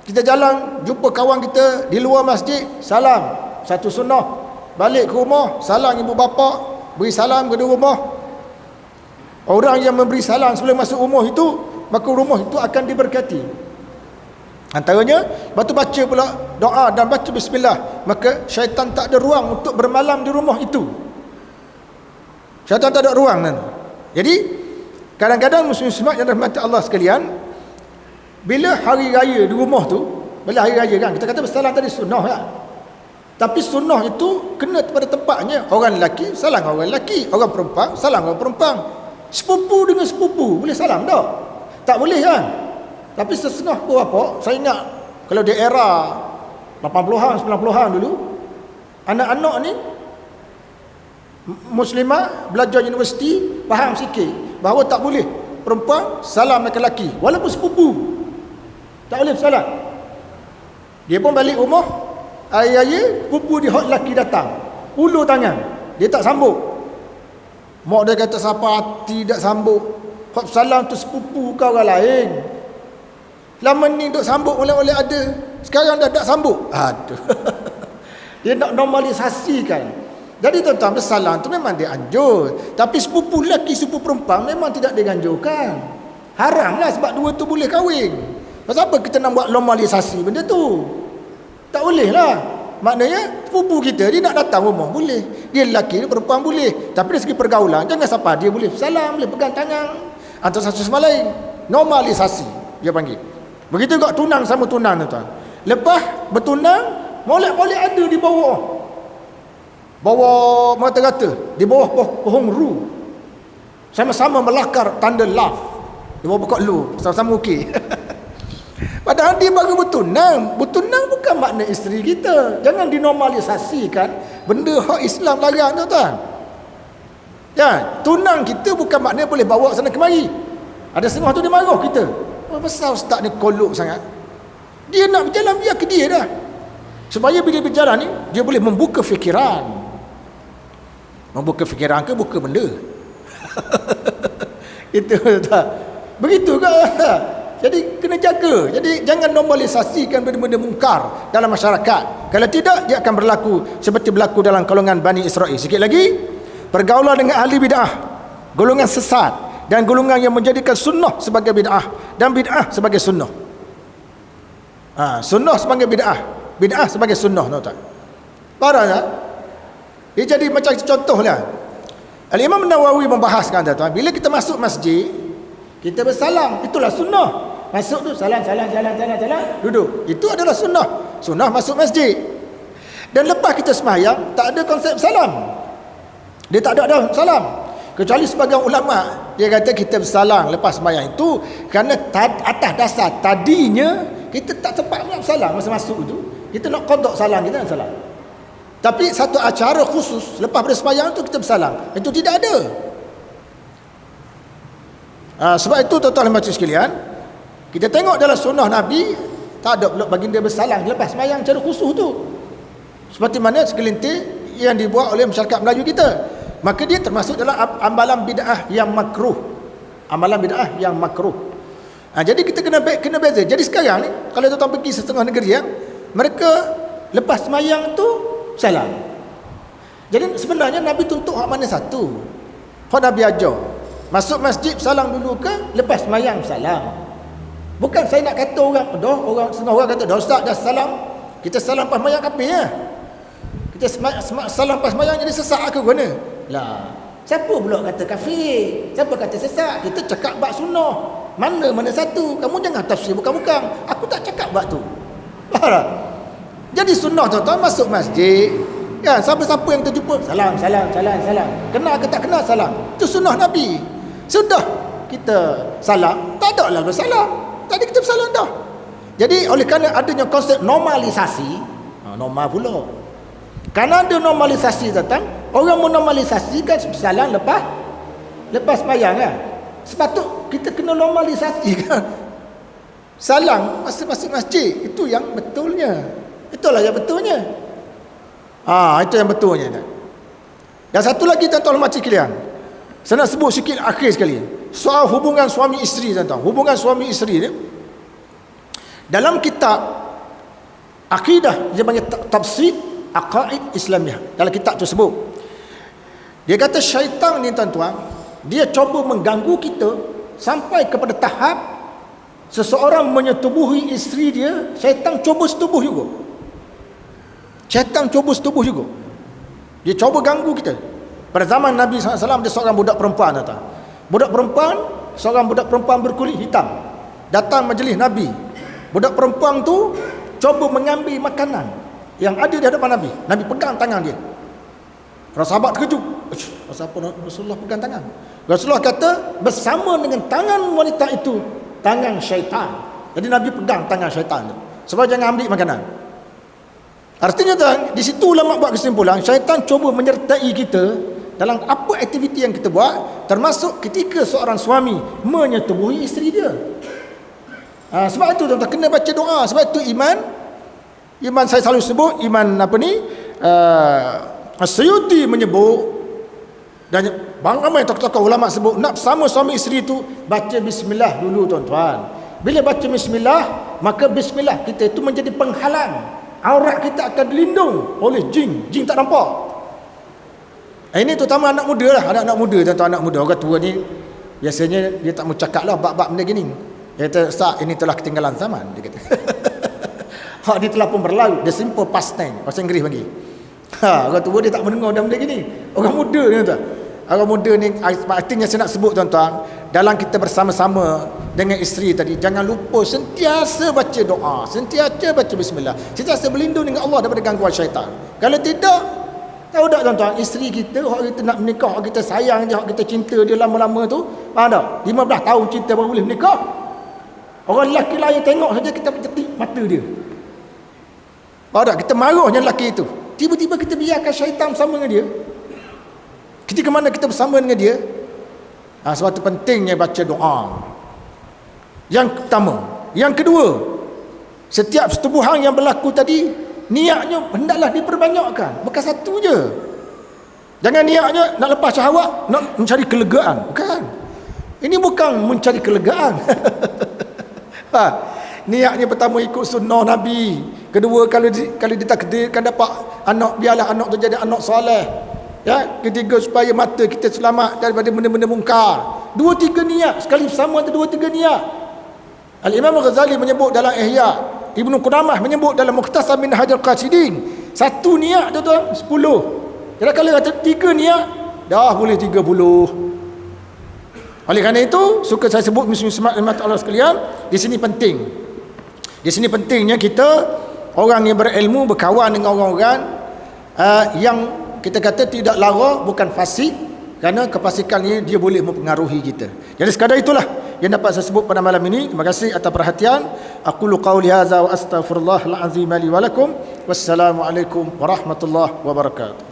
Kita jalan jumpa kawan kita di luar masjid, salam, satu sunnah. Balik ke rumah, salam ibu bapa, beri salam ke rumah. Orang yang memberi salam sebelum masuk rumah itu, maka rumah itu akan diberkati. Antaranya, batu baca pula doa dan baca bismillah, maka syaitan tak ada ruang untuk bermalam di rumah itu. Syaitan tak ada ruang kan. Jadi kadang-kadang muslim-muslimat yang dirahmati Allah sekalian, bila hari raya di rumah tu, bila hari raya kan, kita kata bersalam tadi sunnah kan. Tapi sunnah itu kena pada tempatnya. Orang lelaki salam orang lelaki, orang perempuan salam orang perempuan. Sepupu dengan sepupu boleh salam tak? Tak boleh kan? Tapi setengah apa, saya ingat kalau di era 80-an 90-an dulu, anak-anak ni muslimah belajar universiti faham sikit bahawa tak boleh perempuan salam lelaki walaupun sepupu. Tak boleh salam. Dia pun balik rumah, ayah sepupu dia hak lelaki datang, ulur tangan, dia tak sambut. Mak dia kata siapa hati tak sambut. Hak salam tu sepupu kau orang lain. Lama ni duk sambut oleh-oleh ada, sekarang dah tak sambut. Aduh. Dia nak normalisasikan. Jadi tuan-tuan, bersalam tu memang dia anjur. Tapi sepupu lelaki, sepupu perempuan memang tidak dianjurkan. Haram lah sebab dua tu boleh kahwin. Pasal apa kita nak buat normalisasi benda tu? Tak boleh lah. Maknanya sepupu kita dia nak datang rumah boleh. Dia lelaki, dia perempuan boleh. Tapi dari segi pergaulan, jangan siapa dia boleh salam, boleh pegang tangan antara satu sama lain. Normalisasi dia panggil. Begitu juga tunang sama tunang tuan. Lepas bertunang, molek-molek ada di bawah mata-kata, di bawah pohon ru. Sama-sama melakar tanda love. Di bawah pokok lu, sama-sama okey. Padahal dia baru bertunang. Bertunang bukan makna isteri kita. Jangan dinormalisasikan benda hak Islam larang tuan-tuan. Ya, tunang kita bukan makna boleh bawa sana kemari. Ada setengah tu dia marah kita. Apa pasal ustaz ni kolok sangat? Dia nak berjalan, biar ke dia dah. Supaya bila berjalan ni, dia boleh membuka fikiran. Membuka fikiran ke buka benda? Itu tak. Begitu ke? Jadi kena jaga. Jadi jangan normalisasikan benda-benda mungkar dalam masyarakat. Kalau tidak, dia akan berlaku seperti berlaku dalam golongan Bani Israel. Sikit lagi, pergaulan dengan ahli bid'ah, golongan sesat, dan golongan yang menjadikan sunnah sebagai bid'ah dan bid'ah sebagai sunnah. Sunnah sebagai bid'ah, bid'ah sebagai sunnah, tuan-tuan. Parah tak? Dia jadi macam contohlah. Al-Imam Nawawi membahaskan, tuan-tuan, bila kita masuk masjid, kita bersalam, itulah sunnah. Masuk tu salam, duduk. Itu adalah sunnah. Sunnah masuk masjid. Dan lepas kita sembahyang, tak ada konsep salam. Dia tak ada salam. Kecuali sebagian ulama, dia kata kita bersalam lepas sembahyang itu kerana atas dasar tadinya kita tak sempat nak salam masa masuk itu. Kita nak qada salam, kita nak salam. Tapi satu acara khusus lepas pada sembahyang itu kita bersalam. Itu tidak ada. Sebab itu tuan-tuan dan puan sekalian, kita tengok dalam sunnah Nabi tak ada pula baginda bersalam lepas sembahyang cara khusus tu. Seperti mana segelintir yang dibuat oleh masyarakat Melayu kita. Maka dia termasuk dalam amalan bid'ah yang makruh. Amalan bid'ah yang makruh. Jadi kita kena beza. Jadi sekarang ni kalau tuan-tuan pergi setengah negeri mereka lepas sembahyang tu salam. Jadi sebenarnya Nabi tuntut hak mana satu? Hak Nabi ajar. Masuk masjid salam dulu ke lepas sembahyang salam. Bukan saya nak kata orang setengah orang kata dah ustaz dah salam, kita salam pas sembahyang kafir ya. Kita salam pas sembahyang jadi sesat ke mana? Lah, siapa pula kata kafir? Siapa kata sesat? Kita cakap bab sunnah. Mana satu? Kamu jangan tafsir bukan-bukan. Aku tak cakap bab tu. Faham? Jadi sunnah tuan-tuan masuk masjid. Kan, siapa-siapa yang terjumpa salam. Kenal ke tak kenal salam. Itu sunnah Nabi. Sudah kita salam, tak ada lah bersalam. Tadi kita bersalam dah. Jadi oleh kerana adanya konsep normalisasi, normal pula. Kerana ada normalisasi datang, orang menormalisasikan salam lepas sembahyang kan. Sepatut kita kena normalisasikan salam masa masuk masjid. Itu yang betulnya. Itulah yang betulnya. Itu yang betulnya. Dan satu lagi tuan-tuan dan makcik sekalian, saya nak sebut sikit akhir sekali. Soal hubungan suami isteri tuan-tuan. Hubungan suami isteri ni dalam kitab akidah dia panggil tafsir aqaid Islamiah. Dalam kitab tersebut dia kata syaitan ni tuan-tuan, dia cuba mengganggu kita sampai kepada tahap seseorang menyetubuhi isteri dia, syaitan cuba setubuh juga. Syaitan cuba setubuh juga. Dia cuba ganggu kita. Pada zaman Nabi SAW dia seorang budak perempuan tuan-tuan. Seorang budak perempuan berkulit hitam datang majlis Nabi. Budak perempuan tu cuba mengambil makanan yang ada di hadapan Nabi. Nabi pegang tangan dia. Para sahabat terkejut. Pasal apa Rasulullah pegang tangan? Rasulullah kata bersama dengan tangan wanita itu tangan syaitan. Jadi Nabi pegang tangan syaitan tu supaya jangan ambil makanan. Artinya tuan, di situ ulama buat kesimpulan, syaitan cuba menyertai kita dalam apa aktiviti yang kita buat, termasuk ketika seorang suami menyetubuhi isteri dia. Sebab itu tuan-tuan kena baca doa. Sebab itu iman saya selalu sebut, iman apa ni, As-Suyuti menyebut, dan ramai tokoh-tokoh ulama sebut, nak bersama suami isteri itu baca bismillah dulu tuan-tuan. Bila baca bismillah, maka bismillah kita itu menjadi penghalang. Aurat kita akan dilindung oleh jin tak nampak. Ini terutama anak muda lah, anak muda tuan-tuan, anak muda. Orang tua ni biasanya dia tak mau cakap lah bab-bab benda gini. Dia kata, "Ustaz, ini telah ketinggalan zaman," dia kata. Hak dia telah pun berlalu. Dia simple past tense, bahasa Inggeris panggil. Orang tua dia tak mendengar benda gini. Orang muda ni tuan. Orang muda ni, artinya saya nak sebut tuan-tuan, dalam kita bersama-sama dengan isteri tadi, jangan lupa sentiasa baca doa, sentiasa baca bismillah, sentiasa berlindung dengan Allah daripada gangguan syaitan. Kalau tidak, tahu tak tuan-tuan, isteri kita, orang kita nak menikah, orang kita sayang dia, orang kita cinta dia lama-lama tu, faham tak? 15 tahun cinta baru boleh menikah. Orang lelaki lain tengok saja kita petik mata dia. Faham tak? Kita marahnya lelaki itu. Tiba-tiba kita biarkan syaitan bersama dengan dia. Ketika mana kita bersama dengan dia, sebab itu pentingnya baca doa. Yang pertama. Yang kedua, setiap pertubuhan yang berlaku tadi, niatnya hendaklah diperbanyakkan. Bukan satu je. Jangan niatnya nak lepas syahwat, nak mencari kelegaan. Bukan. Ini bukan mencari kelegaan. Niatnya pertama ikut sunnah Nabi. Kedua, kalau ditakdirkan dapat anak, biarlah anak tu jadi anak soleh. Ya, ketiga, supaya mata kita selamat daripada benda-benda mungkar. 2-3 niat sekali bersama, ada 2-3 niat. Al-Imam Al-Ghazali menyebut dalam Ihya, Ibnu Qudamah menyebut dalam Mukhtasar Minhajul Qasidin, 1 niat tuan-tuan 10. Jadi kalau kata 3 niat, dah boleh 30. Oleh kerana itu, suka saya sebut muslim-muslimat Allah sekalian, di sini penting. Di sini pentingnya kita, orang yang berilmu, berkawan dengan orang-orang yang kita kata tidak lara, bukan fasik, kerana kefasikan ini dia boleh mempengaruhi kita. Jadi sekadar itulah yang dapat saya sebut pada malam ini. Terima kasih atas perhatian. Aqulu qawli hadza wa astaghfirullahal azim li wa lakum. Wassalamualaikum warahmatullahi wabarakatuh.